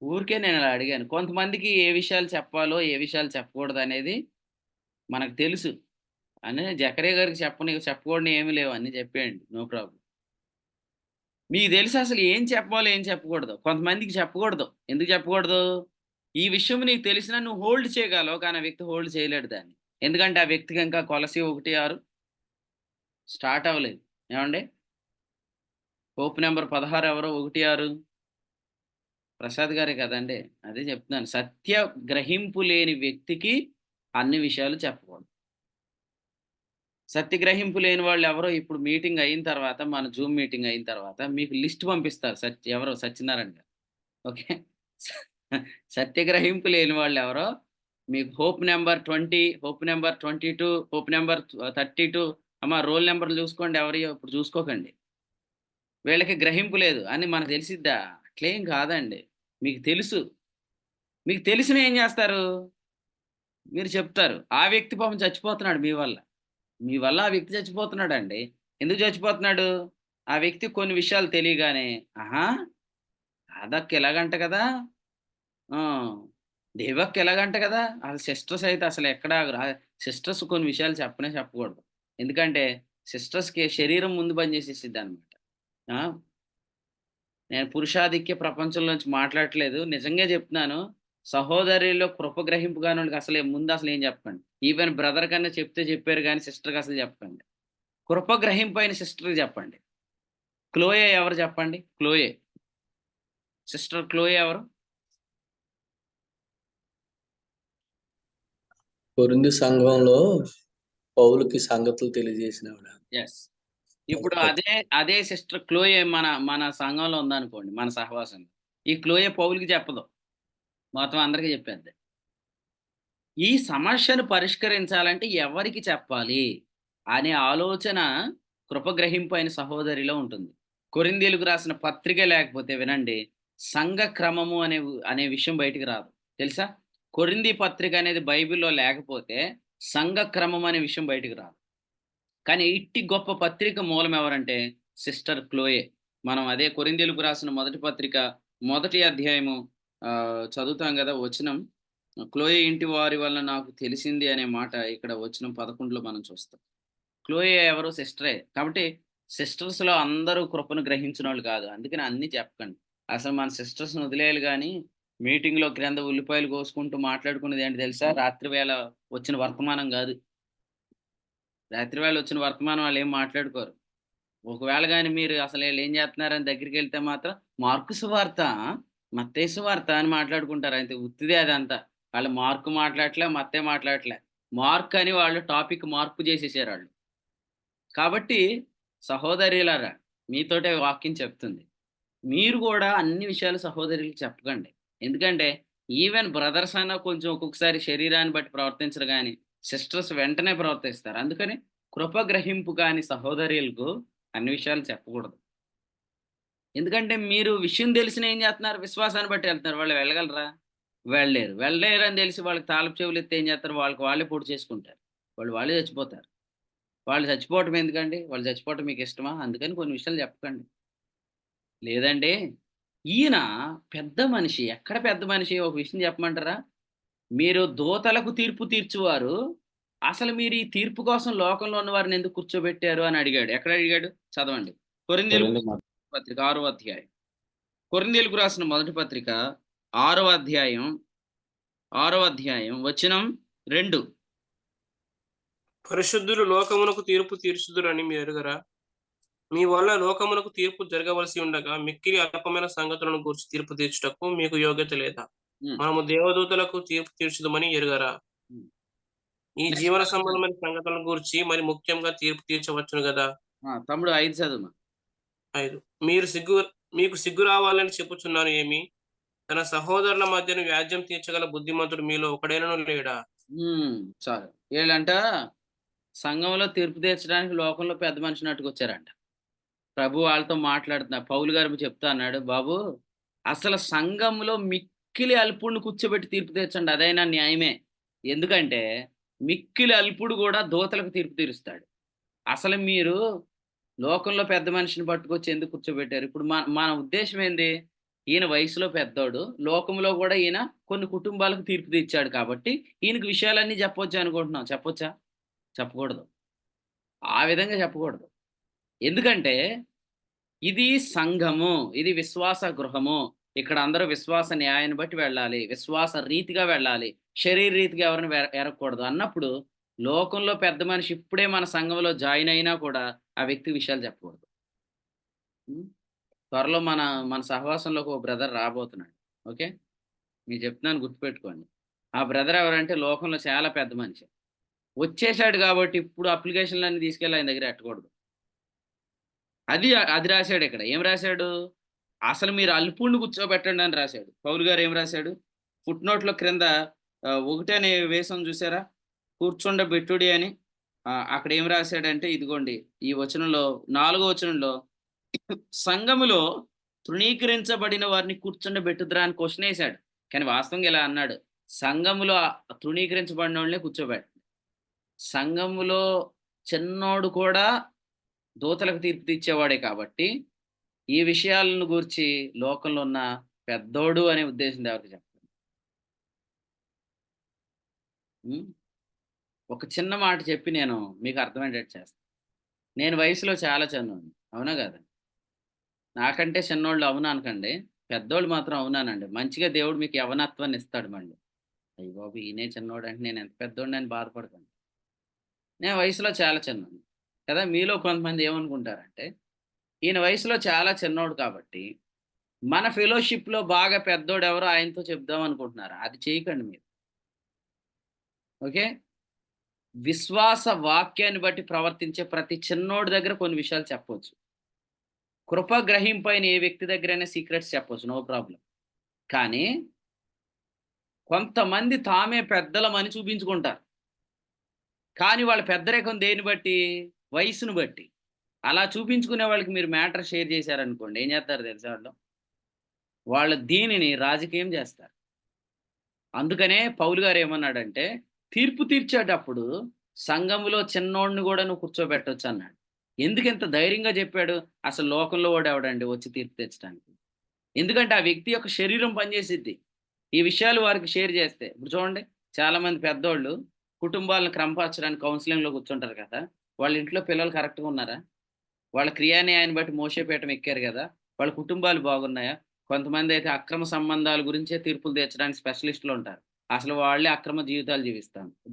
ఊరికే నేను ఇలా అడిగాను. కొంతమందికి ఏ విషయాలు చెప్పాలో, ఏ విషయాలు చెప్పకూడదనేది మనకు తెలుసు. అని జకర్యా గారికి చెప్పకూడనివి ఏమి లేవు. అన్నీ చెప్పేయండి. No problem. మీకు తెలుసు అసలు ఏం చెప్పాలో, ఏం చెప్పకూడదో. కొంతమందికి చెప్పకూడదు. ఎందుకు చెప్పకూడదు? ఈ విషయం నీకు తెలిసినా నువ్వు హోల్డ్ చేయగలవు. కానీ ఆ వ్యక్తి హోల్డ్ చేయలేడు దాన్ని. ఎందుకంటే ఆ వ్యక్తికి ఇంకా కొలసి 1:6 స్టార్ట్ అవ్వలేదు. ఏవండీ? పోప్ నంబర్ 16 ఎవరు? 1:6 ప్రసాద్ గారే కదండీ! అదే చెప్తున్నాను. సత్య గ్రహింపు లేని వ్యక్తికి అన్ని విషయాలు చెప్పకూడదు. సత్య గ్రహింపు లేని వాళ్ళెవరో ఇప్పుడు మీటింగ్ అయిన తర్వాత, మన జూమ్ మీటింగ్ అయిన తర్వాత మీకు లిస్ట్ పంపిస్తారు. ఎవరో సత్యనారాయణ గారు. ఓకే. సత్య గ్రహింపు లేని వాళ్ళెవరో మీకు hope number 20, hope number 22, hope number 32 అమ్మ రోల్ నంబర్‌లు చూసుకోండి ఎవరియ్యో ఇప్పుడు చూసుకోకండి. వీళ్ళకి గ్రహింపు లేదు అని మనకు తెలిసిద్దా? అట్లేం కాదండి. మీకు తెలుసు. మీకు తెలిసినా ఏం జేస్తారు? మీరు చెప్తారు. ఆ వ్యక్తి పాపం చచ్చిపోతున్నాడు మీ వల్ల. మీ వల్ల ఆ వ్యక్తి చచ్చిపోతున్నాడండి. ఎందుకు చచ్చిపోతున్నాడు? ఆ వ్యక్తికి కొన్ని విషయాలు తెలియగానే, ఆహా! రాధక్క ఇలాగంట కదా! ఆ! దేవక్క ఇలాగంట కదా! ఆళ్ళ సిస్టర్స్ అయితే అసలెక్కడ సిస్టర్స్ కొన్ని విషయాలు చెప్పనే చెప్పకూడదు. ఎందుకంటే సిస్టర్స్‌కి శరీరం ముందు పనిచేసేసిద్దనమాట. ఆ! నేను పురుషాధిక్య ప్రపంచంలోంచి మాట్లాడట్లేదు. నిజంగా జెప్తున్నాను. సహోదరుల్లో కృప గ్రహింపు గానోళ్ళకి ముందసలేం చెప్పకండి. ఈవెన్ బ్రదర్ కన్నా చెప్తే చెప్పారు గానీ సిస్టర్‌కి అసలు చెప్పకండి. కృప గ్రహింపైన సిస్టర్‌కి చెప్పండి. క్లోయే ఎవరు చెప్పండి? క్లోయే. సిస్టర్ క్లోయే ఎవరు? కొరింథీ సంఘంలో పౌలుకి సంగతులు తెలియజేసినావిడ. యెస్. ఇప్పుడు అదే సిస్టర్ క్లోయే మన మన సంఘంలో ఉందనుకోండి. మన సహవాసంలో. ఈ క్లోయే పౌలుకి చెప్పదు. మొత్తం అందరికి చెప్పేద్ది. ఈ సమస్యను పరిష్కరించాలంటే ఎవరికి చెప్పాలి? అనే ఆలోచన కృపగ్రహింపు అయిన సహోదరిలో ఉంటుంది. కొరింథీయులకు రాసిన పత్రిక లేకపోతే వినండి, సంఘ క్రమము అనే విషయం బయటికి రాదు. తెలుసా? కొరింథీ పత్రిక అనేది బైబిల్‌లో లేకపోతే సంఘ క్రమం అనే విషయం బయటికి రాదు. కానీ ఇట్టి గొప్ప పత్రిక మూలం ఎవరంటే సిస్టర్ క్లోయే. మనం అదే కొరింథీయులకు రాసిన మొదటి పత్రిక మొదటి అధ్యాయము చదువుతాం గదా! వచనం క్లోయే ఇంటి వారి వల్ల నాకు తెలిసింది అనే మాట ఇక్కడ వచనం 11లో మనం చూస్తాం. క్లోయే ఎవరు? సిస్టరే. కాబట్టి సిస్టర్స్‌లో అందరూ కృపను గ్రహించినోళ్ళు కాదు. అందుకని అన్నీ చెప్పకండి. అసలు మన సిస్టర్స్‌ని వదిలేయాలి గానీ, మీటింగ్‌లో క్రింద ఉల్లిపాయలు కోసుకుంటూ మాట్లాడుకునేదేంటి తెలుసా? రాత్రి వేళ వచ్చిన వర్తమానం గాదు. రాత్రి వేళ వచ్చిన వర్తమానం ఆళ్ళేం మాట్లాడుకోరు. ఒకవేళ గాని మీరు అసలు ఈళ్ళేం జేత్తన్నారని దగ్గరికెళ్తే మాత్రం మార్కు సువార్త, మత్తయి సువార్త అని మాట్లాడుకుంటారు. అంతే ఉత్తిదే అదంతా. ఆళ్ళు మార్కు మాట్లాడట్లే, మత్తయి మాట్లాడట్లే. మార్క్ అని వాళ్ళు టాపిక్ మార్పు జేసేసారాళ్ళు. కాబట్టి సహోదరీలారా మీతోటే వాక్యం చెప్తుంది. మీరు గూడా అన్ని విషయాలు సహోదరులకి చెప్పకండి. ఎందుకంటే ఈవెన్ బ్రదర్స్ అన్నా కొంచెం ఒక్కొక్కసారి శరీరాన్ని బట్టి ప్రవర్తించరు గానీ, సిస్టర్స్ వెంటనే ప్రవర్తిస్తారు. అందుకని కృప గ్రహింపు కాని సహోదరీలకు అన్ని విషయాలు చెప్పకూడదు. ఎందుకంటే మీరు విషయం తెలిసినా ఏం జేత్తన్నారు? విశ్వాసాన్ని బట్టి ఎళ్తున్నారు. వాళ్ళు వెళ్ళగలరా? వెళ్ళలేరు. వెళ్ళలేరని తెలిసి వాళ్ళకి తాళపు చెవులెత్తి ఏం జేత్తరు? వాళ్ళకి వాళ్ళే పొడి చేసుకుంటారు. వాళ్ళే చచ్చిపోతారు. వాళ్ళు చచ్చిపోవటం ఎందుకండి? వాళ్ళు చచ్చిపోవటం మీకిష్టమా? అందుకని కొన్ని విషయాలు చెప్పకండి. లేదండి ఈయన పెద్ద మనిషి. ఎక్కడ పెద్ద మనిషి? ఒక విషయం చెప్పమంటారా? మీరు దూతలకు తీర్పు తీర్చువారు. అసలు మీరు ఈ తీర్పు కోసం లోకంలో ఉన్న వారిని ఎందుకు కూర్చోబెట్టారు అని అడిగాడు. ఎక్కడ అడిగాడు? చదవండి. కొరింథీయులకు కొరింథీ పత్రిక 6వ అధ్యాయం. కొరింథీయులకు రాసిన మొదటి పత్రిక 6వ అధ్యాయం వచనం 2. పరిశుద్ధులు లోకమునకు తీర్పు తీర్చుదురని మీరు ఎరుగరా? మీ వల్ల లోకమునకు తీర్పు జరగవలసి ఉండగా మిక్కిలి అల్పమైన సంగతులను గూర్చి తీర్పు తీర్చుటకు మీకు యోగ్యత లేదా? ఉమ్, మనము దేవదూతలకు తీర్పు తీర్చుదమని ఎరుగరా? ఉమ్. ఈ Next జీవన verse. సంబంధమైన సంగతులను గూర్చి మరి ముఖ్యంగా తీర్పు తీర్చవచ్చును గదా! తమ్ముడు 5 చదువు. 5. మీకు సిగ్గు రావాలని చెప్పుచున్నాను ఏమి? తన సహోదరుల మధ్యన వ్యాజ్యం తీర్చగల బుద్ధిమంతుడు మీలో ఒకడైనను లేడా? చాలు. వీళ్ళంట సంఘంలో తీర్పు తీర్చడానికి లోకంలో పెద్ద మనిషి వచ్చారంట. ప్రభు వాళ్ళతో మాట్లాడుతున్నా, పౌలు గారు చెప్తా అన్నాడు, బాబు అసలు సంఘంలో మిక్కిలి అల్పుడిని కూర్చోబెట్టి తీర్పు తీర్చండి, అదైనా న్యాయమే. ఎందుకంటే మిక్కిలి అల్పుడు కూడా దూతలకు తీర్పు తీరుస్తాడు. అసలు మీరు లోకంలో పెద్ద మనిషిని పట్టుకొచ్చి ఎందుకు కూర్చోబెట్టారు? ఇప్పుడు మన ఉద్దేశం ఏంది? ఈయన వయసులో పెద్దోడు, లోకంలో కూడా ఈయన కొన్ని కుటుంబాలకు తీర్పు తీర్చాడు కాబట్టి ఈయనకి విషయాలన్నీ చెప్పొచ్చు అనుకుంటున్నాం. చెప్పొచ్చా? చెప్పకూడదు. ఆ విధంగా చెప్పకూడదు. ఎందుకంటే ఇది సంఘము, ఇది విశ్వాస గృహము. ఇక్కడ అందరూ విశ్వాస న్యాయాన్ని బట్టి వెళ్ళాలి, విశ్వాస రీతిగా వెళ్ళాలి, శరీర రీతిగా ఎవరిని ఎరగకూడదు అన్నప్పుడు లోకంలో పెద్ద మనిషి ఇప్పుడే మన సంఘంలో జాయిన్ అయినా కూడా ఆ వ్యక్తి విషయాలు చెప్పకూడదు. త్వరలో మన మన సహవాసంలోకి ఒక బ్రదర్ రాబోతున్నాడు. ఓకే, మీకు చెప్తున్నాను, గుర్తుపెట్టుకోండి. ఆ బ్రదర్ ఎవరంటే లోకంలో చాలా పెద్ద మనిషి వచ్చేసాడు కాబట్టి ఇప్పుడు అప్లికేషన్లన్నీ తీసుకెళ్ళి ఆయన దగ్గర ఎట్టకూడదు. అది రాశాడు ఇక్కడ. ఏం రాశాడు? అసలు మీరు అల్పుణ్ణి కూర్చోబెట్టండి అని రాశాడు. పౌలు గారు ఏం రాశాడు? ఫుట్ నోట్లో క్రింద 1 అనే వేసం చూసారా, కూర్చుండబెట్టుడి అని. అక్కడ ఏం రాశాడంటే ఇదిగోండి ఈ వచనంలో 4వ వచనంలో సంఘములో తృణీకరించబడిన వారిని కూర్చుండబెట్టుదురా అని క్వశ్చన్ వేశాడు. కానీ వాస్తవంగా ఇలా అన్నాడు, సంఘములో తృణీకరించబడిన వాళ్ళని కూర్చోబెట్టండి. సంఘములో చిన్నోడు కూడా దూతలకు తీర్పు తీర్చేవాడే కాబట్టి ఈ విషయాలను గూర్చి లోకంలో ఉన్న పెద్దోడు అనే ఉద్దేశం ఎవరికి చెప్పండి. ఒక చిన్న మాట చెప్పి నేను మీకు అర్థమయ్యేటట్టు చేస్తాను. నేను వయసులో చాలా చిన్నోడిని, అవునా కదా? నాకంటే చిన్నోళ్ళు అవునా అనకండి, పెద్దోళ్ళు మాత్రం అవునానండి. మంచిగా దేవుడు మీకు యవనత్వాన్ని ఇస్తాడు. మళ్ళీ అయ్యి బాబు ఈయనే చిన్నోడు అంటే నేను ఎంత పెద్దోడిని అని బాధపడకండి. నేను వయసులో చాలా చిన్నోడిని కదా. మీలో కొంతమంది ఏమనుకుంటారంటే ఈయన వయసులో చాలా చిన్నోడు కాబట్టి మన ఫెలోషిప్లో బాగా పెద్దోడు ఎవరో ఆయనతో చెప్దాం అనుకుంటున్నారు. అది చేయకండి మీరు. ఓకే, విశ్వాస వాక్యాన్ని బట్టి ప్రవర్తించే ప్రతి చిన్నోడి దగ్గర కొన్ని విషయాలు చెప్పవచ్చు. కృప గ్రహింపైన ఏ వ్యక్తి దగ్గరైనా సీక్రెట్స్ చెప్పవచ్చు, నో ప్రాబ్లం. కానీ కొంతమంది తామే పెద్దలమని చూపించుకుంటారు. కానీ వాళ్ళ పెద్దరికం దేని బట్టి? వయసును బట్టి. అలా చూపించుకునే వాళ్ళకి మీరు మ్యాటర్ షేర్ చేశారనుకోండి, ఏం చేస్తారు తెలుసా? వాళ్ళ దీనిని రాజకీయం చేస్తారు. అందుకనే పౌలు గారు ఏమన్నాడంటే తీర్పు తీర్చేటప్పుడు సంఘములో చిన్నోడిని కూడా నువ్వు కూర్చోబెట్టొచ్చు అన్నాడు. ఎందుకు ఇంత ధైర్యంగా చెప్పాడు? అసలు లోకంలో వాడు ఎవడండి వచ్చి తీర్పు తెచ్చడానికి? ఎందుకంటే ఆ వ్యక్తి యొక్క శరీరం పనిచేసిద్ది. ఈ విషయాలు వారికి షేర్ చేస్తే. ఇప్పుడు చూడండి, చాలా మంది పెద్దోళ్ళు కుటుంబాలను క్రమపరచడానికి కౌన్సిలింగ్లో కూర్చుంటారు కదా. వాళ్ళ ఇంట్లో పిల్లలు కరెక్ట్గా ఉన్నారా? వాళ్ళ క్రియాన్యాయాన్ని బట్టి మోసేపీఠం ఎక్కారు కదా. వాళ్ళ కుటుంబాలు బాగున్నాయా? కొంతమంది అయితే అక్రమ సంబంధాల గురించే తీర్పులు తీర్చడానికి స్పెషలిస్టులు ఉంటారు. అసలు వాళ్ళే అక్రమ జీవితాలు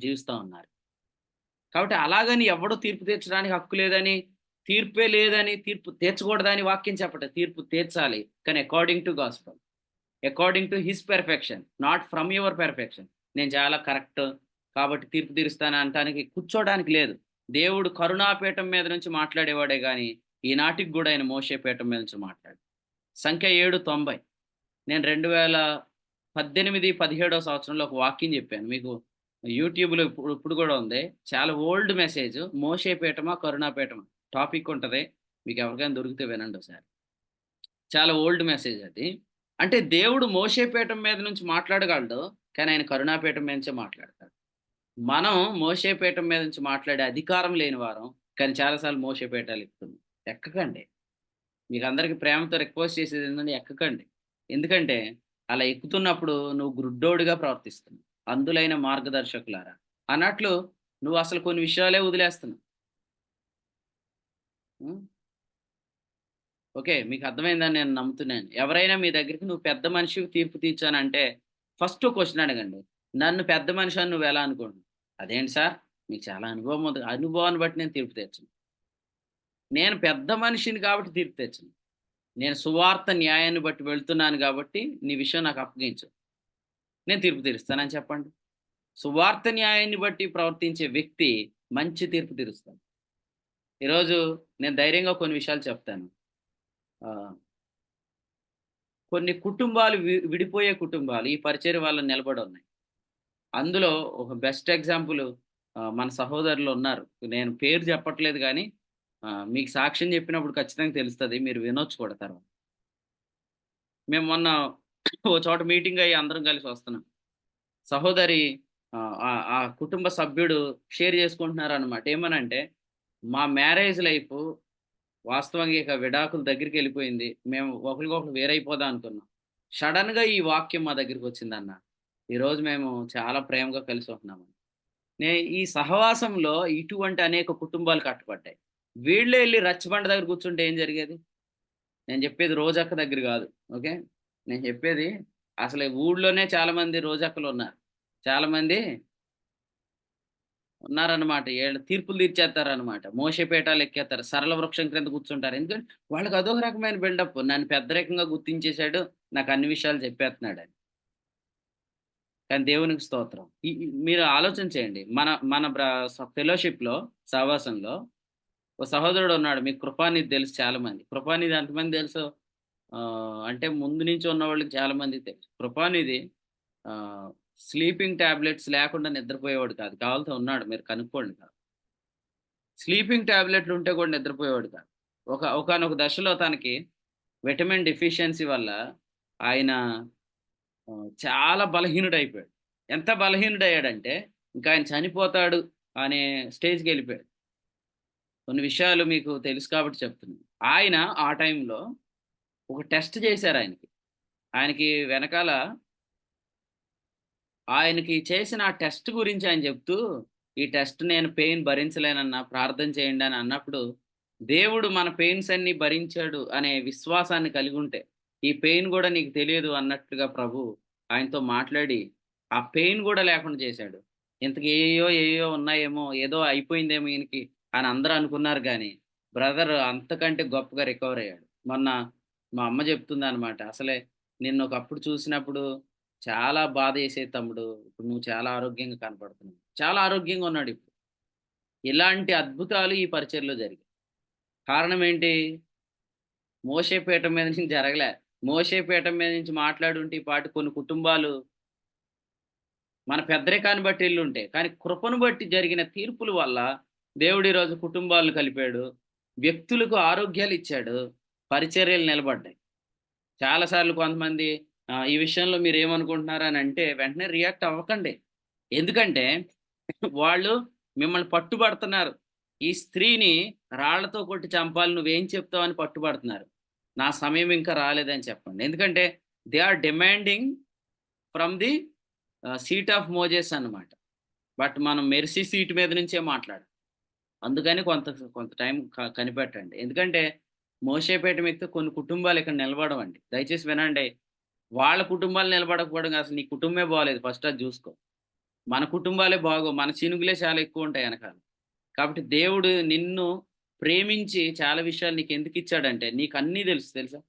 జీవిస్తూ ఉన్నారు. కాబట్టి అలాగని ఎవడు తీర్పు తీర్చడానికి హక్కు లేదని, తీర్పే లేదని, తీర్పు తీర్చకూడదని వాక్యం చెప్పట. తీర్పు తీర్చాలి, కానీ according to gospel, according to his perfection, not from your perfection. నేను చాలా కరెక్ట్ కాబట్టి తీర్పు తీరుస్తాను అనటానికి కూర్చోడానికి లేదు. దేవుడు కరుణాపీఠం మీద నుంచి మాట్లాడేవాడే కానీ ఈనాటికి కూడా ఆయన మోషేపీఠం మీద నుంచి మాట్లాడు. సంఖ్య 7:90. నేను 2018-17 సంవత్సరంలో ఒక వాక్యం చెప్పాను మీకు. యూట్యూబ్లో ఇప్పుడు కూడా ఉంది. చాలా ఓల్డ్ మెసేజ్. మోషేపీఠమా కరుణాపీఠమా టాపిక్ ఉంటుంది. మీకు ఎవరికైనా దొరికితే వినండి ఒకసారి. చాలా ఓల్డ్ మెసేజ్ అది. అంటే దేవుడు మోషేపీఠం మీద నుంచి మాట్లాడగలడు, కానీ ఆయన కరుణాపీఠం మీద నుంచే మాట్లాడతాడు. మనం మోషేపీఠం మీద నుంచి మాట్లాడే అధికారం లేని వారం, కానీ చాలాసార్లు మోషేపీఠాలు ఎక్కుతుంది. ఎక్కకండి. మీకు అందరికీ ప్రేమతో రిక్వెస్ట్ చేసేది ఏంటంటే ఎక్కకండి. ఎందుకంటే అలా ఎక్కుతున్నప్పుడు నువ్వు గుడ్డోడిగా ప్రవర్తిస్తున్నావు. అందులైన మార్గదర్శకులారా అన్నట్లు నువ్వు అసలు కొన్ని విషయాలే వదిలేస్తున్నావు. ఓకే. మీకు అర్థమైందని నేను నమ్ముతున్నాను. ఎవరైనా మీ దగ్గరికి నువ్వు పెద్ద మనిషివి తీర్పు తీర్చానంటే ఫస్ట్ క్వెషన్ అడగండి. నన్ను పెద్ద మనిషి అని నువ్వెలా అనుకుంటున్నావు? అదేంటి సార్ మీకు చాలా అనుభవం ఉంది. అనుభవాన్ని బట్టి నేను తీర్పు తీర్చను. నేను పెద్ద మనిషిని కాబట్టి తీర్పు తెచ్చను. నేను సువార్త న్యాయాన్ని బట్టి వెళ్తున్నాను కాబట్టి నీ విషయం నాకు అప్పగించు. నేను తీర్పు తీరుస్తానని చెప్పండి. సువార్త న్యాయాన్ని బట్టి ప్రవర్తించే వ్యక్తి మంచి తీర్పు తీరుస్తాడు. ఈరోజు నేను ధైర్యంగా కొన్ని విషయాలు చెప్తాను. ఆహ్, కొన్ని కుటుంబాలు విడిపోయే కుటుంబాలు ఈ పరిచర్య వల్ల నిలబడి ఉన్నాయి. అందులో ఒక బెస్ట్ ఎగ్జాంపుల్ మన సహోదరులు ఉన్నారు. నేను పేరు చెప్పట్లేదు గానీ మీకు సాక్ష్యం చెప్పినప్పుడు ఖచ్చితంగా తెలుస్తది. మీరు వినొచ్చు కూడా తర్వాత. మేము మొన్న ఓ చోట మీటింగ్ అయ్యి అందరం కలిసి వస్తున్నాం. సహోదరి ఆ కుటుంబ సభ్యుడు షేర్ చేసుకుంటున్నారనమాట. ఏమనంటే, మా మ్యారేజ్ లైఫు వాస్తవంగా ఇక విడాకుల దగ్గరికెళ్ళిపోయింది. మేము ఒకరికొకరు వేరైపోదాం అనుకున్నాం. సడెన్‌గా ఈ వాక్యం మా దగ్గరికొచ్చిందన్న. ఈరోజు మేము చాలా ప్రేమగా కలిసి ఉంటున్నామని. ఈ సహవాసంలో ఇటువంటి అనేక కుటుంబాలు కట్టబడ్డాయి. వీళ్ళే ఎళ్లి రచ్చబండ దగ్గర కూర్చుంటే ఏం జరిగేది? నేను చెప్పేది రోజక్క దగ్గర గాదు. ఓకే. నేను చెప్పేది అసలు ఊళ్ళోనే చాలామంది రోజక్కలున్నారు. చాలామంది ఉన్నారనమాట. ఈళ్ళు తీర్పులు తీర్చేత్తారనమాట. మోసే ఎక్కేత్తారు. సరళ వృక్షం క్రింద కూర్చుంటారు. ఎందుకంటే వాళ్ళకి అదొక రకమైన బిల్డప్. నన్ను పెద్దరికంగా గుర్తించేసాడు. నాకు అన్ని విషయాలు చెప్పేత్తన్నాడని. కానీ దేవునికి స్తోత్రం. ఈ ఈ మీరు ఆలోచన చేయండి. మన మన ఫెలోషిప్‌లో సహవాసంలో ఓ సహోదరుడు ఉన్నాడు. మీకు కృపానిధి తెలుసు చాలామంది. కృపానిధి ఎంతమంది తెలుసు? అంటే ముందు నుంచి ఉన్నవాళ్ళకి చాలా మందికి తెలుసు. కృపానిధి ఆహ్, స్లీపింగ్ టాబ్లెట్స్ లేకుండా నిద్రపోయేవాడు కాదు. కావాలితే ఉన్నాడు మీరు కనుక్కోండి. స్లీపింగ్ టాబ్లెట్లు ఉంటే కూడా నిద్రపోయేవాడు కాదు. ఒకానొక దశలో తనకి విటమిన్ డెఫిషియన్సీ వల్ల ఆయన చాలా బలహీనుడైపోయాడు. ఎంత బలహీనుడయ్యాడంటే ఇంకా ఆయన చనిపోతాడు అనే స్టేజ్‌కెళ్ళిపోయాడు. కొన్ని విషయాలు మీకు తెలుసు కాబట్టి చెప్తున్నాను. ఆయన ఆ టైంలో ఒక టెస్ట్ చేశారు ఆయనకి. ఆయనకి వెనకాల ఆయనకి చేసిన ఆ టెస్ట్ గురించి ఆయన చెప్తూ, "ఈ టెస్ట్ నేను పెయిన్ భరించలేనన్నా ప్రార్థన చేయండి" అని అన్నప్పుడు, దేవుడు మన పెయిన్స్ అన్నీ భరించాడు అనే విశ్వాసాన్ని కలిగుంటే, ఈ పెయిన్ గూడా నీకు తెలియదు అన్నట్టుగా ప్రభు ఆయనతో మాట్లాడి, ఆ పెయిన్ గూడా లేకుండా చేశాడు. ఇంతకి ఏయేయో ఉన్నాయేమో, ఏదో అయిపోయిందేమో ఈయనకి అని అందరూ అనుకున్నారు గానీ, బ్రదర్ అంతకంటే గొప్పగా రికవర్ అయ్యాడు. మొన్న మా అమ్మ చెప్తుందనమాట. "అసలే నిన్నొకప్పుడు చూసినప్పుడు చాలా బాధేసేది తమ్ముడు. ఇప్పుడు నువ్వు చాలా ఆరోగ్యంగా కనపడుతున్నావు." చాలా ఆరోగ్యంగా ఉన్నాడిప్పుడు. ఇలాంటి అద్భుతాలు ఈ పరిచర్యలో జరిగాయి. కారణం ఏంటి? మోషే పీఠం మీద నుంచి జరగలే. మోషే పీఠం మీద నుంచి మాట్లాడుంటే ఈ పాటికి కొన్ని కుటుంబాలు మన పెద్దరికాన్ని బట్టి ఎళ్ళుంటే. కానీ కృపను బట్టి జరిగిన తీర్పుల వల్ల దేవుడు ఈరోజు కుటుంబాలను కలిపాడు. వ్యక్తులకు ఆరోగ్యాలిచ్చాడు. పరిచర్యలు నిలబడ్డాయి. చాలా సార్లు కొంతమంది ఈ విషయంలో మీరేమనుకుంటున్నారనంటే వెంటనే రియాక్ట్ అవ్వకండి. ఎందుకంటే వాళ్ళు మిమ్మల్ని పట్టుబడుతున్నారు. ఈ స్త్రీని రాళ్ళతో కొట్టి చంపాలి నువ్వేం చెప్తావని పట్టుబడుతున్నారు. నా సమయం ఇంకా రాలేదని చెప్పండి. ఎందుకంటే they are demanding from the seat of Moses అన్నమాట. బట్ మనం మెర్సీ సీట్ మీద నుంచే మాట్లాడాలి. అందుకని కొంత కొంత టైం కనిపెట్టండి. ఎందుకంటే మోషేపేట ఎక్కితే కొన్ని కుటుంబాలు ఇక్కడ నిలబడవండి. దయచేసి వినండి. వాళ్ళ కుటుంబాలు నిలబడకపోవడం కాదు, అసలు నీ కుటుంబమే బాలేదు ఫస్ట్ అది జూసుకో. మన కుటుంబాలే బాగోవు. మన చినుకులే చాలా ఎక్కువుంటాయి ఎనకాల. కాబట్టి దేవుడు నిన్ను ప్రేమించి చాలా విషయాలు నీకెందుకిచ్చాడంటే నీకన్నీ తెలుసా?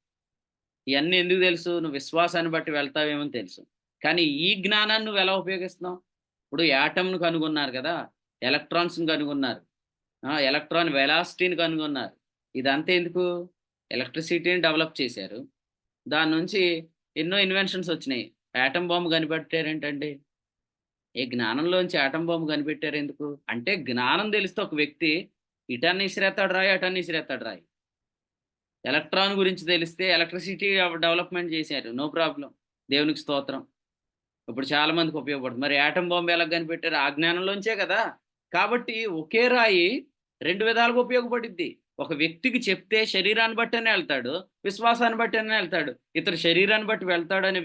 ఇయన్నీ ఎందుకు తెలుసు? నువ్వు విశ్వాసాన్ని బట్టి వెళ్తావేమో అని తెలుసు. కానీ ఈ జ్ఞానాన్ని నువ్వెలా ఉపయోగిస్తున్నావు? ఇప్పుడు యాటమ్‌ను కనుగొన్నారు గదా! ఎలక్ట్రాన్స్‌ని కనుగొన్నారు. ఎలక్ట్రాన్ వెలాసిటీని కనుగొన్నారు. ఇదంతా ఎందుకు? ఎలక్ట్రిసిటీని డెవలప్ చేశారు. దాని నుంచి ఎన్నో ఇన్వెన్షన్స్ వచ్చినాయి. యాటమ్ బాంబ్ కనిపెట్టారేంటండి? ఈ జ్ఞానంలోంచి యాటమ్ బాంబ్ కనిపెట్టారెందుకు? అంటే జ్ఞానం తెలిస్తే ఒక వ్యక్తి ఇటన్నా ఇసిరేత్తాడు రాయి, అటన్నా ఇసిరేత్తాడు రాయి. ఎలక్ట్రాన్ గురించి తెలిస్తే ఎలక్ట్రిసిటీ డెవలప్‌మెంట్ చేశారు. No problem. దేవునికి స్తోత్రం. ఇప్పుడు చాలా మందికి ఉపయోగపడుతుంది. మరి యాటమ్ బాంబ్ ఎలా కనిపెట్టారు? ఆ జ్ఞానంలోంచే కదా! కాబట్టి ఒకే రాయి 2 విధాలుగా ఉపయోగపడిద్ది. ఒక వ్యక్తికి చెప్తే శరీరాన్ని బట్టనే ఎళ్తాడు. విశ్వాసాన్ని బట్టనే ఎళ్తాడు. ఇతడు శరీరాన్ని బట్టి వెళ్తాడనే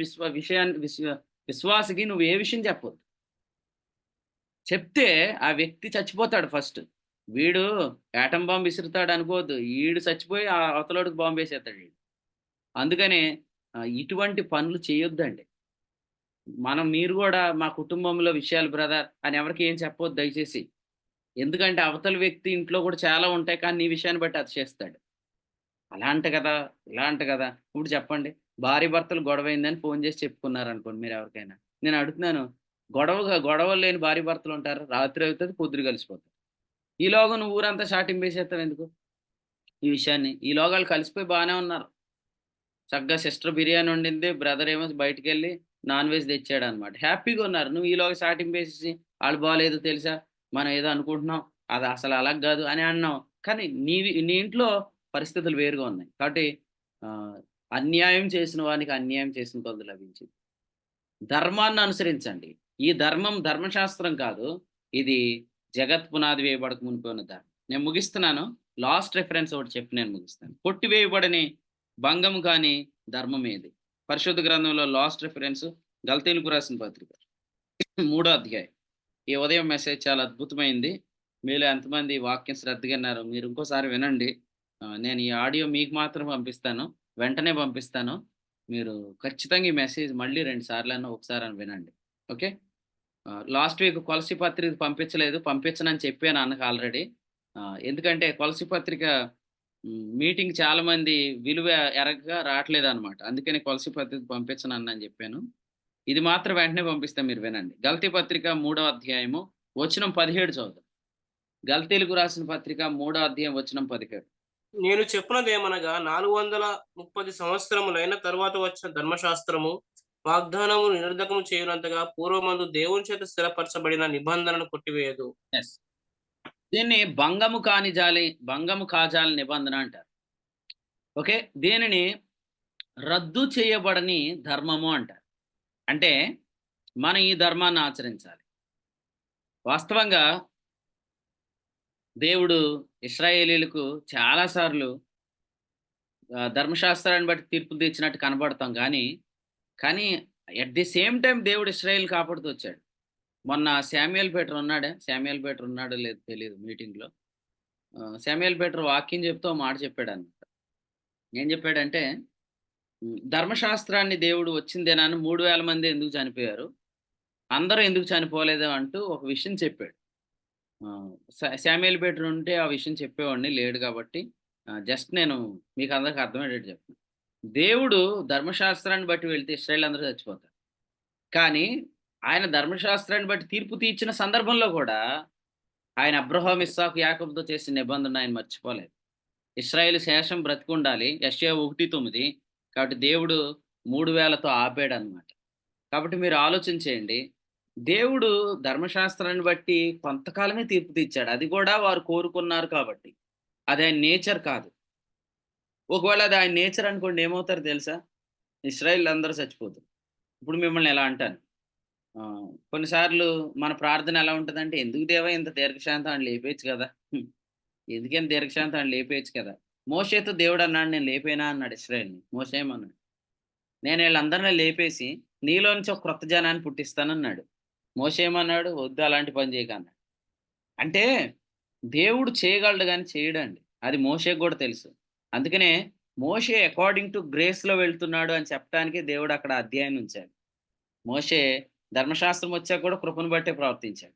విశ్వాసికి నువ్వు ఏ విషయం చెప్పొద్దు. చెప్తే ఆ వ్యక్తి చచ్చిపోతాడు ఫస్ట్. వీడు యాటమ్ బాంబ్ విసురుతాడు అనుకోవద్దు. ఈడు చచ్చిపోయి ఆ అవతలోడికి బాంబ్ వేసేస్తాడు ఈడు. అందుకనే ఇటువంటి పనులు చేయొద్దండి. మీరు గూడా మా కుటుంబంలో విషయాలు బ్రదర్ అని ఎవరికీ ఏం చెప్పొద్దు దయచేసి. ఎందుకంటే అవతల వ్యక్తి ఇంట్లో కూడా చాలా ఉంటాయి. కానీ నీ విషయాన్ని బట్టి అది చేస్తాడు. అలా అంట కదా! ఇలా అంట కదా! ఇప్పుడు చెప్పండి. భార్యాభర్తలు గొడవయిందని ఫోను చేసి చెప్పుకున్నారనుకోండి మీరెవరికైనా. నేను అడుగుతున్నాను. గొడవలు లేని భార్యాభర్తలుంటారా? రాత్రి అవుతది, పొద్దున కలిసిపోతారు. ఈలోగా నువ్వు ఊరంతా చాటింపేసేత్తావెందుకు ఈ విషయాన్ని? ఈలోగా ఆళ్ళు కలిసిపోయి బానే ఉన్నారు. చక్కగా సిస్టర్ బిర్యానీ వండింది. బ్రదర్ ఏమో బయటికెళ్ళి నాన్ వెజ్ తెచ్చాడనమాట. హ్యాపీగా ఉన్నారు. నువ్వు ఈలోగా చాటింపేసేసి ఆళ్ళు బాలేదు తెలుసా? మనం ఏదో అనుకుంటున్నాం. అది అసలు అలాగ గాదు అని అన్నావు. కానీ నీ ఇంట్లో పరిస్థితులు వేరుగా ఉన్నాయి. కాబట్టి ఆహ్, అన్యాయం చేసిన వానికి అన్యాయం చేసిన కొలది లభించింది. ధర్మాన్ని అనుసరించండి. ఈ ధర్మశాస్త్రం కాదు. ఇది జగత్ పునాది వేయబడక మునుపే ఉన్న ధర్మం. నేను ముగిస్తున్నాను. లాస్ట్ రిఫరెన్స్ ఒకటి చెప్పి నేను ముగిస్తాను. కొట్టివేయబడని భంగము కాని ధర్మం ఏది? పరిశుద్ధ గ్రంథంలో లాస్ట్ రిఫరెన్స్ గలతీయులకు రాసిన పత్రిక 3వ అధ్యాయం. ఈ ఉదయం మెసేజ్ చాలా అద్భుతమైంది. మీలో ఎంతమంది వాక్యం శ్రద్ధగా విన్నారో మీరు ఇంకోసారి వినండి. నేను ఈ ఆడియో మీకు మాత్రం పంపిస్తాను. వెంటనే పంపిస్తాను. మీరు ఖచ్చితంగా ఈ మెసేజ్ మళ్ళీ 2 సార్లన్నా ఒకసారన్నా వినండి. ఓకే. లాస్ట్ వీక్ కొలసీ పత్రిక పంపించలేదు. పంపించనని చెప్పాను అన్నకి ఆల్రెడీ. ఎందుకంటే కొలసీ పత్రిక మీటింగ్ చాలామంది విలువ ఎరగక రావట్లేదనమాట. అందుకని కొలసీ పత్రిక పంపించనని చెప్పాను. ఇది మాత్రం వెంటనే పంపిస్తా మీరు వినండి. గలతీ పత్రిక 3వ అధ్యాయము వచనం 17 చదువుదాం. గలతీయులకు రాసిన పత్రిక 3వ అధ్యాయం వచనం 17. నేను చెప్పునదేమనగా 430 సంవత్సరములైన తరువాత వచ్చిన ధర్మశాస్త్రము వాగ్దానము నిరర్ధకము చేయునంతగా పూర్వమందు దేవుని చేత స్థిరపరచబడిన నిబంధనను కొట్టివేయదు. యెస్. దీన్ని భంగము కాజాలి నిబంధన అంటారు. ఓకే. దీనిని రద్దు చేయబడని ధర్మము అంటారు. అంటే మనం ఈ ధర్మాన్ని ఆచరించాలి. వాస్తవంగా దేవుడు ఇశ్రాయేలీయులకు చాలా సార్లు ధర్మశాస్త్రాన్ని బట్టి తీర్పులు తీర్చినట్టు కనబడతాం కానీ ఎట్ ది సేమ్ టైమ్ దేవుడు ఇశ్రాయేలుని కాపాడుతూ వచ్చాడు. మొన్న శామ్యూయల్ పీటర్ ఉన్నాడో లేదో తెలీదు మీటింగ్‌లో. శామ్యూయల్ పీటర్ వాక్యం చెప్తూ ఓ మాట చెప్పాడన్నమాట. ఏం చెప్పాడంటే ధర్మశాస్త్రాన్ని దేవుడు వచ్చిన దినాన 3000 మంది ఎందుకు చనిపోయారు? అందరూ ఎందుకు చనిపోలేదు అంటూ ఒక విషయం చెప్పాడు. శామ్యూయల్ పీటర్ ఉంటే ఆ విషయం చెప్పేవాడిని. లేడు కాబట్టి జస్ట్ నేను మీకు అందరికి అర్థమయ్యేటట్టు చెప్తున్నా. దేవుడు ధర్మశాస్త్రాన్ని బట్టి వెళ్తే ఇశ్రాయేల్ అందరూ చచ్చిపోతారు. కానీ ఆయన ధర్మశాస్త్రాన్ని బట్టి తీర్పు తీర్చిన సందర్భంలో కూడా ఆయన అబ్రహాము, ఇస్సాకు, యాకోబుతో చేసిన నిబంధన ఆయన మర్చిపోలేదు. ఇశ్రాయేలు శేషం బ్రతికుండాలి. యెషయా 1:9. కాబట్టి దేవుడు 3000తో ఆపాడనమాట. కాబట్టి మీరు ఆలోచన చేయండి. దేవుడు ధర్మశాస్త్రాన్ని బట్టి కొంతకాలమే తీర్పు తీర్చాడు. అది కూడా వారు కోరుకున్నారు కాబట్టి. అది ఆయన నేచర్ కాదు. ఒకవేళ అది ఆయన నేచర్ అనుకోండి ఏమవుతారో తెలుసా? ఇశ్రాయేల్ అందరూ చచ్చిపోతారు. ఇప్పుడు మిమ్మల్ని ఎలా అంటాను. కొన్నిసార్లు మన ప్రార్థన ఎలా ఉంటదంటే, ఎందుకు దేవా ఇంత దీర్ఘశాంతం అని లేపేయొచ్చు కదా! ఎందుకింత దీర్ఘశాంతం అని లేపేయొచ్చు కదా! మోషేతో దేవుడు అన్నాడు నేను లేపేనా అన్నాడు ఇశ్రాయేల్‌ని. మోషే ఏమన్నాడు? నేను వీళ్ళందరిని లేపేసి నీలో నుంచి ఒక క్రొత్త జనాన్ని పుట్టిస్తానన్నాడు. మోషే ఏమన్నాడు? వద్దు అలాంటి పని చేయకు అన్నాడు. అంటే దేవుడు చేయగలడు గానీ చేయడండి. అది మోషేకి కూడా తెలుసు. అందుకనే మోషే అకార్డింగ్ టు గ్రేస్‌లో వెళ్తున్నాడు అని చెప్పటానికి దేవుడు అక్కడ అధ్యాయం ఉంచాడు. మోషే ధర్మశాస్త్రం వచ్చాక కూడా కృపను బట్టే ప్రవర్తించాడు.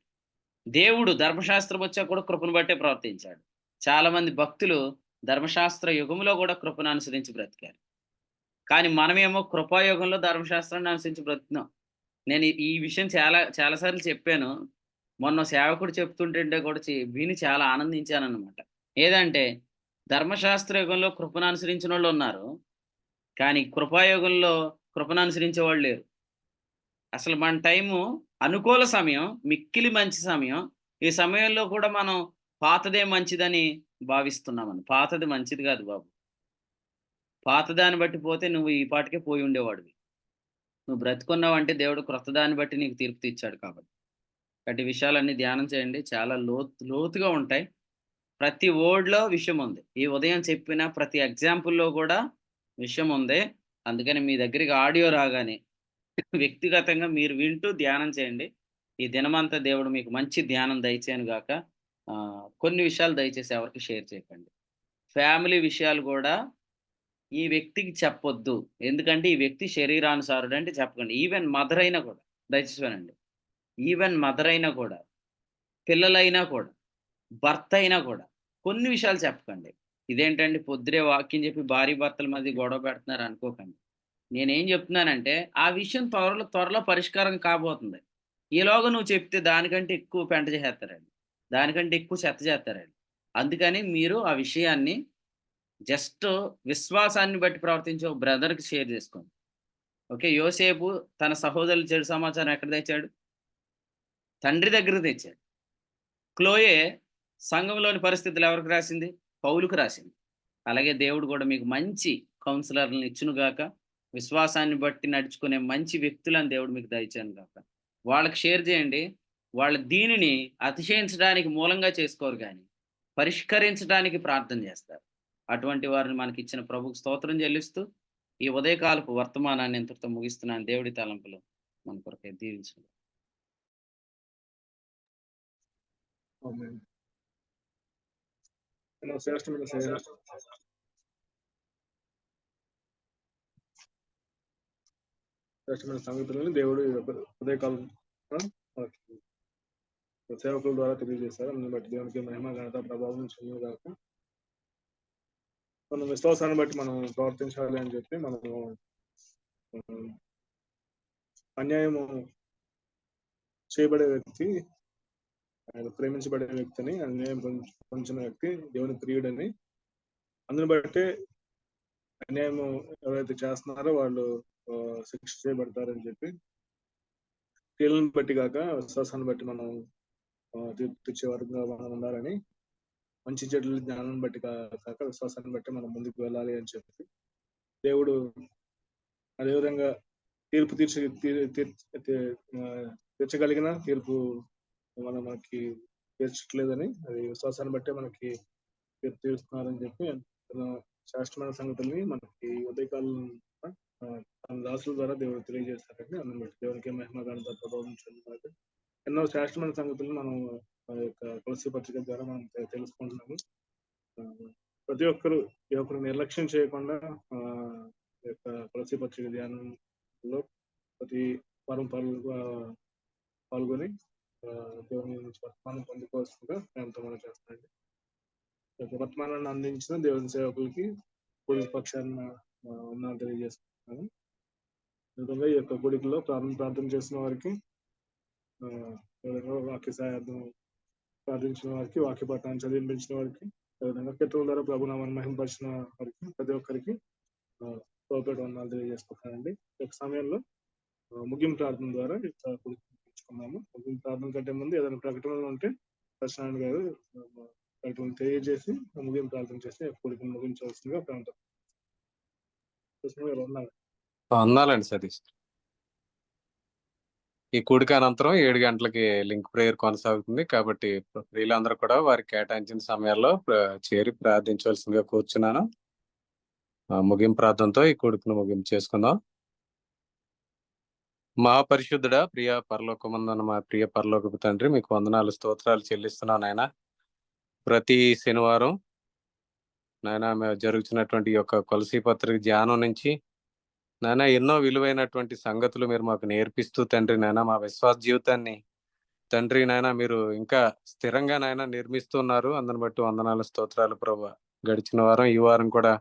దేవుడు ధర్మశాస్త్రం వచ్చాక కూడా కృపను బట్టే ప్రవర్తించాడు. చాలామంది భక్తులు ధర్మశాస్త్ర యుగంలో కూడా కృపను అనుసరించి బ్రతికారు. కానీ మనమేమో కృపాయుగంలో ధర్మశాస్త్రాన్ని అనుసరించి బ్రతుకుతున్నాం. నేను ఈ విషయం చాలా సార్లు చెప్పాను. మొన్న సేవకుడు చెప్తుంటుంటే కూడా విని చాలా ఆనందించానన్నమాట. ఏదంటే ధర్మశాస్త్ర యుగంలో కృపను అనుసరించినోళ్ళు ఉన్నారు. కానీ కృపాయుగంలో కృపను అనుసరించేవాళ్ళు లేరు. అసలు మన టైము అనుకూల సమయం, మిక్కిలి మంచి సమయం. ఈ సమయంలో కూడా మనం పాతదే మంచిదని భావిస్తున్నామని. పాతది మంచిది కాదు బాబు. పాతదాన్ని బట్టి పోతే నువ్వు ఈ పాటికే పోయి ఉండేవాడివి. నువ్వు బ్రతికున్నావంటే దేవుడు క్రొత్తదాన్ని బట్టి నీకు తీర్పు తీర్చాడు కాబట్టి. అట్టి విషయాలన్నీ ధ్యానం చేయండి. చాలా లోతుగా ఉంటాయి. ప్రతి వర్డ్‌లో విషయం ఉంది. ఈ ఉదయం చెప్పిన ప్రతి ఎగ్జాంపుల్‌లో కూడా విషయం ఉంది. అందుకని మీ దగ్గరికి ఆడియో రాగానే వ్యక్తిగతంగా మీరు వింటూ ధ్యానం చేయండి. ఈ దినమంతా దేవుడు మీకు మంచి ధ్యానం దయచేయను గాక. కొన్ని విషయాలు దయచేసి ఎవరికి షేర్ చేయకండి. ఫ్యామిలీ విషయాలు గూడా ఈ వ్యక్తికి చెప్పొద్దు. ఎందుకంటే ఈ వ్యక్తి శరీరానుసారుడు అంటే చెప్పకండి. ఈవెన్ మదర్ అయినా కూడా దయచేసి వినండి. ఈవెన్ మదర్ అయినా కూడా, పిల్లలైనా కూడా, భర్త అయినా కూడా కొన్ని విషయాలు చెప్పకండి. ఇదేంటండి పొద్దున్నే వాక్యం చెప్పి భార్యాభర్తల మధ్య గొడవ పెడుతున్నారు అనుకోకండి. నేనేం చెప్తున్నానంటే ఆ విషయం త్వరలో త్వరలో పరిష్కారం కాబోతుంది. ఈలోగా నువ్వు చెప్తే దానికంటే ఎక్కువ పెంట చేసేత్తారండి. దానికంటే ఎక్కువ చెత్త చేత్తారండి. అందుకని మీరు ఆ విషయాన్ని జస్ట్ విశ్వాసాన్ని బట్టి ప్రవర్తించే ఒక బ్రదర్‌కి షేర్ చేసుకోండి. ఓకే. యోసేపు తన సహోదరుల చెడు సమాచారం ఎక్కడ తెచ్చాడు? తండ్రి దగ్గరికి తెచ్చాడు. క్లోయే సంఘంలోని పరిస్థితులు ఎవరికి రాసింది? పౌలుకు రాసింది. అలాగే దేవుడు కూడా మీకు మంచి కౌన్సిలర్‌లని ఇచ్చును గాక. విశ్వాసాన్ని బట్టి నడుచుకునే మంచి వ్యక్తులను దేవుడు మీకు దయచేయను గాక. వాళ్ళకి షేర్ చేయండి. వాళ్ళ దీనిని అతిశయించడానికి మూలంగా చేసుకోరు గానీ, పరిష్కరించడానికి ప్రార్థన చేస్తారు. అటువంటి వారిని మనకిచ్చిన ప్రభువుకు స్తోత్రం చెల్లిస్తూ, ఈ ఉదయకాలపు వర్తమానాన్ని ఇంతటితో ముగిస్తున్నాను. దేవుడి తలంపులు మన కొరకై దీవించును. ఆమేన్. శ్రేష్టమైన సంగతులను దేవుడు ఉదయకాలం సేవకుల ద్వారా తెలియజేశారు. అందుని బట్టి దేవునికి మహిమ ఘనత ప్రభావం చెందును గాక. మన విశ్వాసాన్ని బట్టి మనం ప్రవర్తించాలి అని చెప్పి మనము అన్యాయము చేయబడే వ్యక్తి, ఆయన ప్రేమించబడే వ్యక్తిని, అన్యాయం పొందిన వ్యక్తి దేవుని ప్రియుడని, అందుని బట్టే అన్యాయము ఎవరైతే చేస్తున్నారో వాళ్ళు శిక్ష చేయబడతారని చెప్పి, క్రియలను బట్టి కాక విశ్వాసాన్ని బట్టి మనం తీర్పు తెచ్చే వారంగా మనం ఉండాలని, మంచి చెడుల జ్ఞానాన్ని బట్టి కాక విశ్వాసాన్ని బట్టి మనం ముందుకు వెళ్ళాలి అని చెప్పి దేవుడు అదేవిధంగా తీర్పు తీర్చగలిగిన తీర్పు మనకి తీర్చట్లేదని, అది విశ్వాసాన్ని బట్టే మనకి తీర్పు తీరుస్తున్నారని చెప్పి శ్రేష్టమైన సంగతుల్ని మనకి ఉదయకాలం తన దాసుల ద్వారా దేవుడు తెలియజేస్తారండి. అందుని బట్టి దేవునికి మహిమ ఘనత ప్రభావం చెందుతారు. ఎన్నో శ్రేష్టమైన సంగతులను మనం తులసి పత్రిక ద్వారా మనం తెలుసుకుంటున్నాము. ప్రతి ఒక్కరు ఈ ఒక్కరు నిర్లక్ష్యం చేయకుండా తులసి పత్రిక ధ్యానంలో ప్రతి వారం పాల్గొని దేవుని నుంచి వర్తమానం పొందుకోవాల్సిందిగా ప్రేమతో మనం చేస్తామండి. వర్తమానాన్ని అందించిన దేవుని సేవకులకి పోలీస్ పక్షాన ఉన్నాను తెలియజేస్తున్నాను. ఎందుకంటే ఈ యొక్క గుడిలో ప్రార్థన చేసిన వారికి, వాక్య సహాయార్థం ప్రార్థించిన వారికి, వాక్య పఠనాన్ని చదివించిన వారికి, అదేవిధంగా కీర్తనల ద్వారా ప్రభునామాన్ని మహిమపరిచిన వారికి, ప్రతి ఒక్కరికి తోపేట వందనాలు తెలియజేసుకుంటానండి. ఈ సమయంలో ముగింపు ప్రార్థన ద్వారా ముగించుకున్నాము. ముగింపు ప్రార్థన కంటే ముందు ఏదైనా ప్రకటనలు ఉంటే సత్యనారాయణ గారు ప్రకటనలు తెలియజేసి ముగింపు ప్రార్థన చేసి కూడికి ముగించవలసిందిగా ప్రాంతం. వందాలండి సతీష్. ఈ కూడిక అనంతరం 7 గంటలకి లింక్ ప్రేయర్ కొనసాగుతుంది కాబట్టి ప్రియులందరూ కూడా వారికి కేటాయించిన సమయాల్లో చేరి ప్రార్థించవలసిందిగా కూర్చున్నాను. ముగింపు ప్రార్థనతో ఈ కూడికను ముగింపు చేసుకుందాం. మహాపరిశుద్ధుడా, ప్రియ పరలోకమందున్న మా ప్రియ పరలోకపు తండ్రి, మీకు వందనాలు స్తోత్రాలు చెల్లిస్తున్నాను నాయన. ప్రతి శనివారం నాయన మేము జరుగుతున్నటువంటి ఈ యొక్క కొలసీ పత్రిక ధ్యానం నుంచి నాయన ఎన్నో విలువైనటువంటి సంగతులు మీరు మాకు నేర్పిస్తూ తండ్రి నాయన మా విశ్వాస జీవితాన్ని తండ్రి నాయన మీరు ఇంకా స్థిరంగా నాయన నిర్మిస్తున్నారు. అందుని బట్టి వందనాలు స్తోత్రాలు ప్రభువా. గడిచిన వారం ఈ వారం కూడా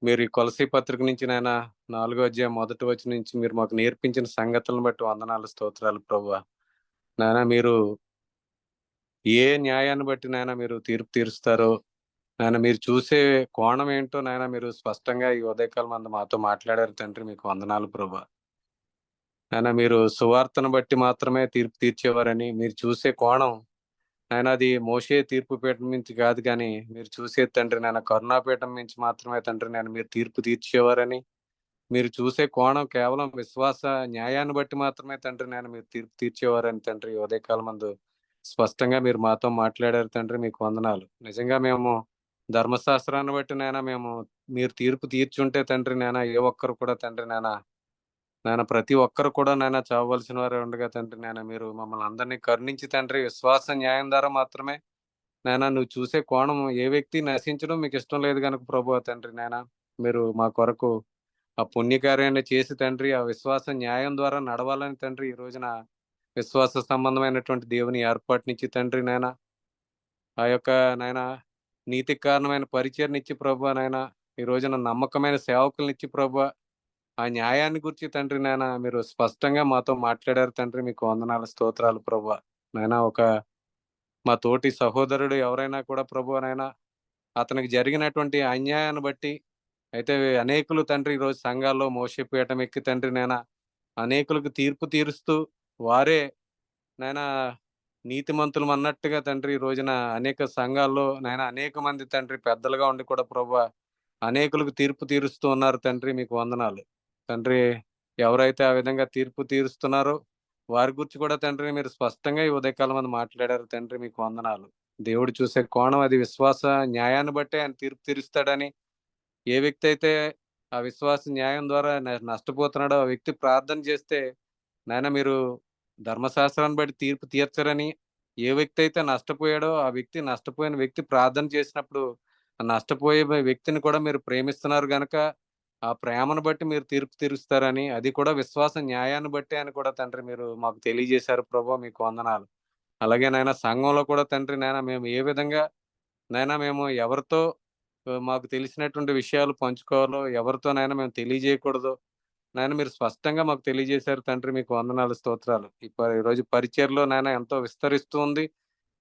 మీరు ఈ కొలసీ పత్రిక నుంచి నాయన 4వ అధ్యాయం 1వ వచనం నుంచి మీరు మాకు నేర్పించిన సంగతులను బట్టి వందనాలు స్తోత్రాలు ప్రభువా. నాయన మీరు ఏ న్యాయాన్ని బట్టి నాయన మీరు తీర్పు తీరుస్తారో నాయన మీరు చూసే కోణం ఏంటో నాయన మీరు స్పష్టంగా ఈ ఉదయకాలం మంది మాతో మాట్లాడారు తండ్రి, మీకు వందనాలు ప్రభువా. నాయన మీరు సువార్తను బట్టి మాత్రమే తీర్పు తీర్చేవారని, మీరు చూసే కోణం నాయన అది మోషే తీర్పు పీఠం నుంచి కాదు కానీ మీరు చూసే తండ్రి నాయన కరుణాపీఠం నుంచి మాత్రమే తండ్రి నేను మీరు తీర్పు తీర్చేవారని, మీరు చూసే కోణం కేవలం విశ్వాస న్యాయాన్ని బట్టి మాత్రమే తండ్రి నేను మీరు తీర్పు తీర్చేవారని తండ్రి ఉదయకాలం మందు స్పష్టంగా మీరు మాతో మాట్లాడారు తండ్రి, మీకు వందనాలు. నిజంగా మేము ధర్మశాస్త్రాన్ని బట్టి నాయన మీరు తీర్పు తీర్చుంటే తండ్రి నాయన ఏ ఒక్కరు కూడా తండ్రి నాయన ప్రతి ఒక్కరు కూడా నాయన చావవలసిన వారే ఉండగా తండ్రి నాయన మీరు మమ్మల్ని అందరినీ కరుణించి తండ్రి విశ్వాస న్యాయం ద్వారా మాత్రమే నాయన నువ్వు చూసే కోణం ఏ వ్యక్తి నశించడం మీకు ఇష్టం లేదు కనుక ప్రభు తండ్రి నాయన మీరు మా కొరకు ఆ పుణ్యకార్యాన్ని చేసి తండ్రి ఆ విశ్వాస న్యాయం ద్వారా నడవాలని తండ్రి ఈ రోజున విశ్వాస సంబంధమైనటువంటి దేవుని ఏర్పాటునిచ్చి తండ్రి నాయన ఆ యొక్క నాయన నీతికి కారణమైన పరిచయనిచ్చి ప్రభు నాయన ఈ రోజున నమ్మకమైన సేవకులనిచ్చి ప్రభు ఆ న్యాయాన్ని గురించి తండ్రి నాయన మీరు స్పష్టంగా మాతో మాట్లాడారు తండ్రి మీకు వందనాలు స్తోత్రాలు ప్రభు నాయన మా తోటి సహోదరుడు ఎవరైనా కూడా ప్రభు నాయన అతనికి జరిగినటువంటి అన్యాయాన్ని బట్టి అయితే అనేకులు తండ్రి ఈరోజు సంఘాల్లో మోసపీఠం ఎక్కి తండ్రి నాయన అనేకులకు తీర్పు తీరుస్తూ వారే నాయన నీతిమంతులు అన్నట్టుగా తండ్రి ఈ రోజున అనేక సంఘాల్లో నాయన అనేక మంది తండ్రి పెద్దలుగా ఉండి కూడా ప్రభు అనేకులకు తీర్పు తీరుస్తూ ఉన్నారు తండ్రి మీకు వందనాలు తండ్రి ఎవరైతే ఆ విధంగా తీర్పు తీరుస్తున్నారో వారి గురించి కూడా తండ్రి మీరు స్పష్టంగా ఈ ఉదయకాలం మంది మాట్లాడారు తండ్రి మీకు వందనాలు దేవుడు చూసే కోణం అది విశ్వాస న్యాయాన్ని బట్టే ఆయన తీర్పు తీరుస్తాడని ఏ వ్యక్తి అయితే ఆ విశ్వాస న్యాయం ద్వారా నష్టపోతున్నాడో ఆ వ్యక్తి ప్రార్థన చేస్తే నాయన మీరు ధర్మశాస్త్రాన్ని బట్టి తీర్పు తీర్చరని ఏ వ్యక్తి అయితే నష్టపోయాడో ఆ వ్యక్తి నష్టపోయిన వ్యక్తి ప్రార్థన చేసినప్పుడు ఆ నష్టపోయే వ్యక్తిని కూడా మీరు ప్రేమిస్తున్నారు గనక ఆ ప్రేమను బట్టి మీరు తీర్పు తీరుస్తారని అది కూడా విశ్వాస న్యాయాన్ని బట్టి అని కూడా తండ్రి మీరు మాకు తెలియజేశారు ప్రభు మీకు వందనాలు అలాగే నాయన సంఘంలో కూడా తండ్రి నాయన మేము ఏ విధంగా నాయన మేము ఎవరితో మాకు తెలిసినటువంటి విషయాలు పంచుకోవాలో ఎవరితోనైనా మేము తెలియజేయకూడదు నాయన మీరు స్పష్టంగా మాకు తెలియజేశారు తండ్రి మీకు వందనాలు స్తోత్రాలు ఈరోజు పరిచయలో నాయన ఎంతో విస్తరిస్తూ ఉంది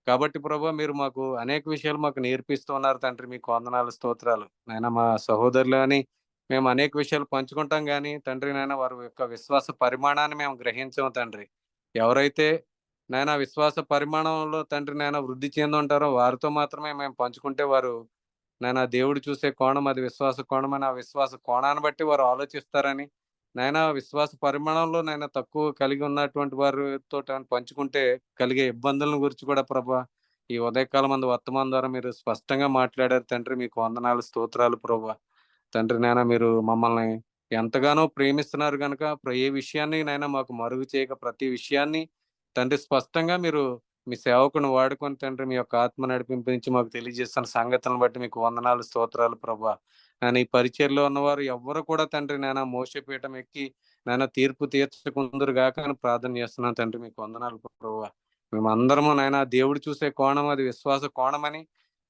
కాబట్టి ప్రభు మీరు మాకు అనేక విషయాలు మాకు నేర్పిస్తూ ఉన్నారు తండ్రి మీకు వందనాలు స్తోత్రాలు నాయన మా సహోదరులు అని మేము అనేక విషయాలు పంచుకుంటాం కానీ తండ్రి నాయన వారి యొక్క విశ్వాస పరిమాణాన్ని మేము గ్రహించము తండ్రి ఎవరైతే నాయన విశ్వాస పరిమాణంలో తండ్రి నాయన వృద్ధి చెంది ఉంటారో వారితో మాత్రమే మేము పంచుకుంటే వారు నాయన దేవుడు చూసే కోణం అది విశ్వాస కోణం అని ఆ విశ్వాస కోణాన్ని బట్టి వారు ఆలోచిస్తారని నాయన విశ్వాస పరిమాణంలో నాయన తక్కువ కలిగి ఉన్నటువంటి వారితో పంచుకుంటే కలిగే ఇబ్బందులను గురించి కూడా ప్రభా ఈ ఉదయకాలం మంది వర్తమానం ద్వారా మీరు స్పష్టంగా మాట్లాడారు తండ్రి మీకు వందనాలు స్తోత్రాలు ప్రభా తండ్రి నాయన మీరు మమ్మల్ని ఎంతగానో ప్రేమిస్తున్నారు కనుక ఏ విషయాన్ని నాయన మాకు మరుగు చేయక ప్రతి విషయాన్ని తండ్రి స్పష్టంగా మీరు మీ సేవకుని వాడుకొని తండ్రి మీ యొక్క ఆత్మ నడిపించి మాకు తెలియజేస్తున్న సంగతులను బట్టి మీకు వందనాలు స్తోత్రాలు ప్రభా నేను ఈ పరిచయలో ఉన్నవారు ఎవ్వరు కూడా తండ్రి నాయన మోసపీఠం ఎక్కి నాయన తీర్పు తీర్చకుందరు గాక అని ప్రార్థన చేస్తున్నాను తండ్రి మీకు వందనాలు ప్రభా మేమందరము నాయన దేవుడు చూసే కోణం అది విశ్వాస కోణమని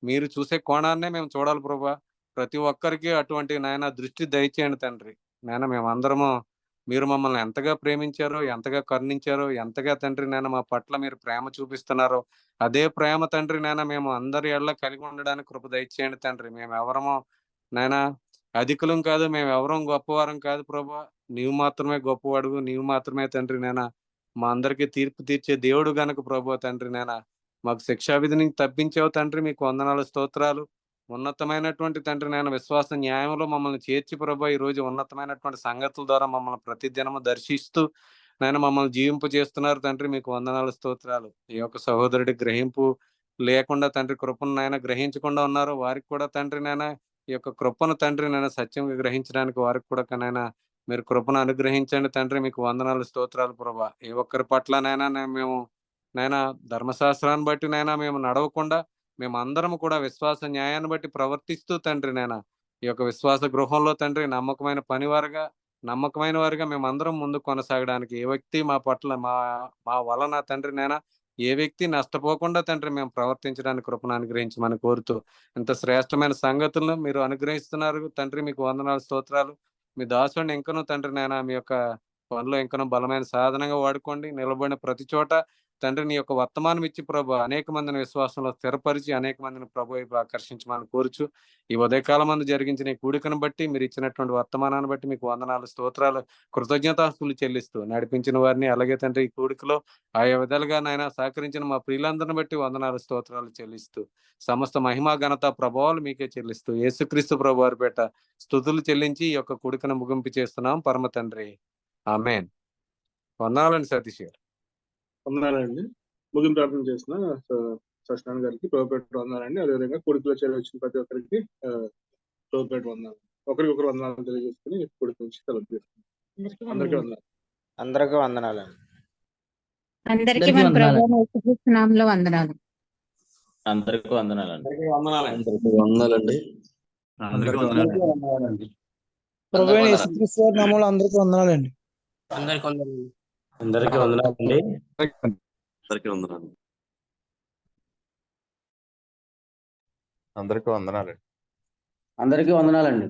మీరు చూసే కోణాన్నే మేము చూడాలి ప్రభా ప్రతి ఒక్కరికి అటువంటి నాయన దృష్టి దయచేయండి తండ్రి నాయన మేమందరము మీరు మమ్మల్ని ఎంతగా ప్రేమించారో ఎంతగా కరుణించారో ఎంతగా తండ్రి నాయన మా పట్ల మీరు ప్రేమ చూపిస్తున్నారో అదే ప్రేమ తండ్రి నాయన మేము అందరి ఏళ్ళ కలిగి ఉండడానికి కృప దయచేయండి తండ్రి మేము ఎవరమో నాయన అధికులం కాదు మేము ఎవరం గొప్పవారం కాదు ప్రభా నీవు మాత్రమే గొప్పవాడుగు నీవు మాత్రమే తండ్రి నాయన మా అందరికీ తీర్పు తీర్చే దేవుడు గనుక ప్రభా తండ్రి నాయన మాకు శిక్షావిధి నుంచి తప్పించావు తండ్రి మీకు వందనాలు స్తోత్రాలు ఉన్నతమైనటువంటి తండ్రి నాయన విశ్వాస న్యాయంలో మమ్మల్ని చేర్చి ప్రభా ఈ రోజు ఉన్నతమైనటువంటి సంగతుల ద్వారా మమ్మల్ని ప్రతిదినము దర్శిస్తూ నాయన మమ్మల్ని జీవింపు చేస్తున్నారు తండ్రి మీకు వందనాలు స్తోత్రాలు ఈ యొక్క సహోదరుడి గ్రహింపు లేకుండా తండ్రి కృపను నాయన గ్రహించకుండా ఉన్నారు వారికి కూడా తండ్రి నాయన ఈ యొక్క కృపను తండ్రి నాయన సత్యంగా గ్రహించడానికి వారికి కూడా నాయన మీరు కృపను అనుగ్రహించండి తండ్రి మీకు వందనాలు స్తోత్రాలు ప్రభా ఏ ఒక్కరి పట్ల నాయన మేము నాయన ధర్మశాస్త్రాన్ని బట్టి నాయన మేము నడవకుండా మేము అందరం కూడా విశ్వాస న్యాయాన్ని బట్టి ప్రవర్తిస్తూ తండ్రి నాయన ఈ యొక్క విశ్వాస గృహంలో తండ్రి నమ్మకమైన వారిగా మేమందరం ముందు కొనసాగడానికి ఏ వ్యక్తి మా పట్ల మా వలన తండ్రి నాయన ఏ వ్యక్తి నష్టపోకుండా తండ్రి మేము ప్రవర్తించడానికి కృపను అనుగ్రహించమని కోరుతూ ఇంత శ్రేష్టమైన సంగతులను మీరు అనుగ్రహిస్తున్నారు తండ్రి మీకు వందనాలు స్తోత్రాలు మీ దాసుని ఇంకనూ తండ్రి నాయన మీ యొక్క పనిలో ఇంకనూ బలమైన సాధనంగా వాడుకోండి నిలబడిన ప్రతి చోట తండ్రి నీ యొక్క వర్తమానం ఇచ్చి ప్రభు అనేక మందిని విశ్వాసంలో స్థిరపరిచి అనేక మందిని ప్రభు వైపు ఆకర్షించమని కోరుచు ఈ ఉదయకాలం మంది జరిగించిన ఈ కూడికను బట్టి మీరు ఇచ్చినటువంటి వర్తమానాన్ని బట్టి మీకు వందనాలు స్తోత్రాలు కృతజ్ఞతాస్తులు చెల్లిస్తూ నడిపించిన వారిని అలాగే తండ్రి ఈ కూడికలో ఆయా విధాలుగా నాయన సహకరించిన మా ప్రియులందరిని బట్టి వందనాలు స్తోత్రాలు చెల్లిస్తూ సమస్త మహిమా ఘనత ప్రభావాలు మీకే చెల్లిస్తూ యేసుక్రీస్తు ప్రభు వారి పేట స్తుతులు చెల్లించి ఈ యొక్క కూడికను ముగింపు చేస్తున్నాం పరమ తండ్రి ఆమేన్ వందనాలండి సతీష్ గారు వందనాలండి. ముగింపు ప్రార్థన చేసిన సత్యనారాయణ గారికి ప్రభుపేట వందనాలండి. అదేవిధంగా కొడుకులో చేరి వచ్చిన ప్రతి ఒక్కరికి ప్రభుపేట వందనాలు. ఒకరికొకరు వందనాలు తెలియజేసుకుని కొడుకు నుంచి సెలవు చేస్తున్నాం. అందరికీ వందనాలు. అందరికీ వందనాలండి. అందరికీ మన ప్రభువు యేసుక్రీస్తు నామములో వందనాలు. అందరికీ వందనాలండి. అందరికీ వందనాలండి. అందరికీ వందనాలండి. ప్రభు అయిన యేసుక్రీస్తు వారి నామములో అందరికీ వందనాలండి. అందరికి వందనాలు. అందరికీ వందనాలండి. అందరికీ వందనాలు. అందరికీ వందనాలండి. అందరికీ వందనాలండి.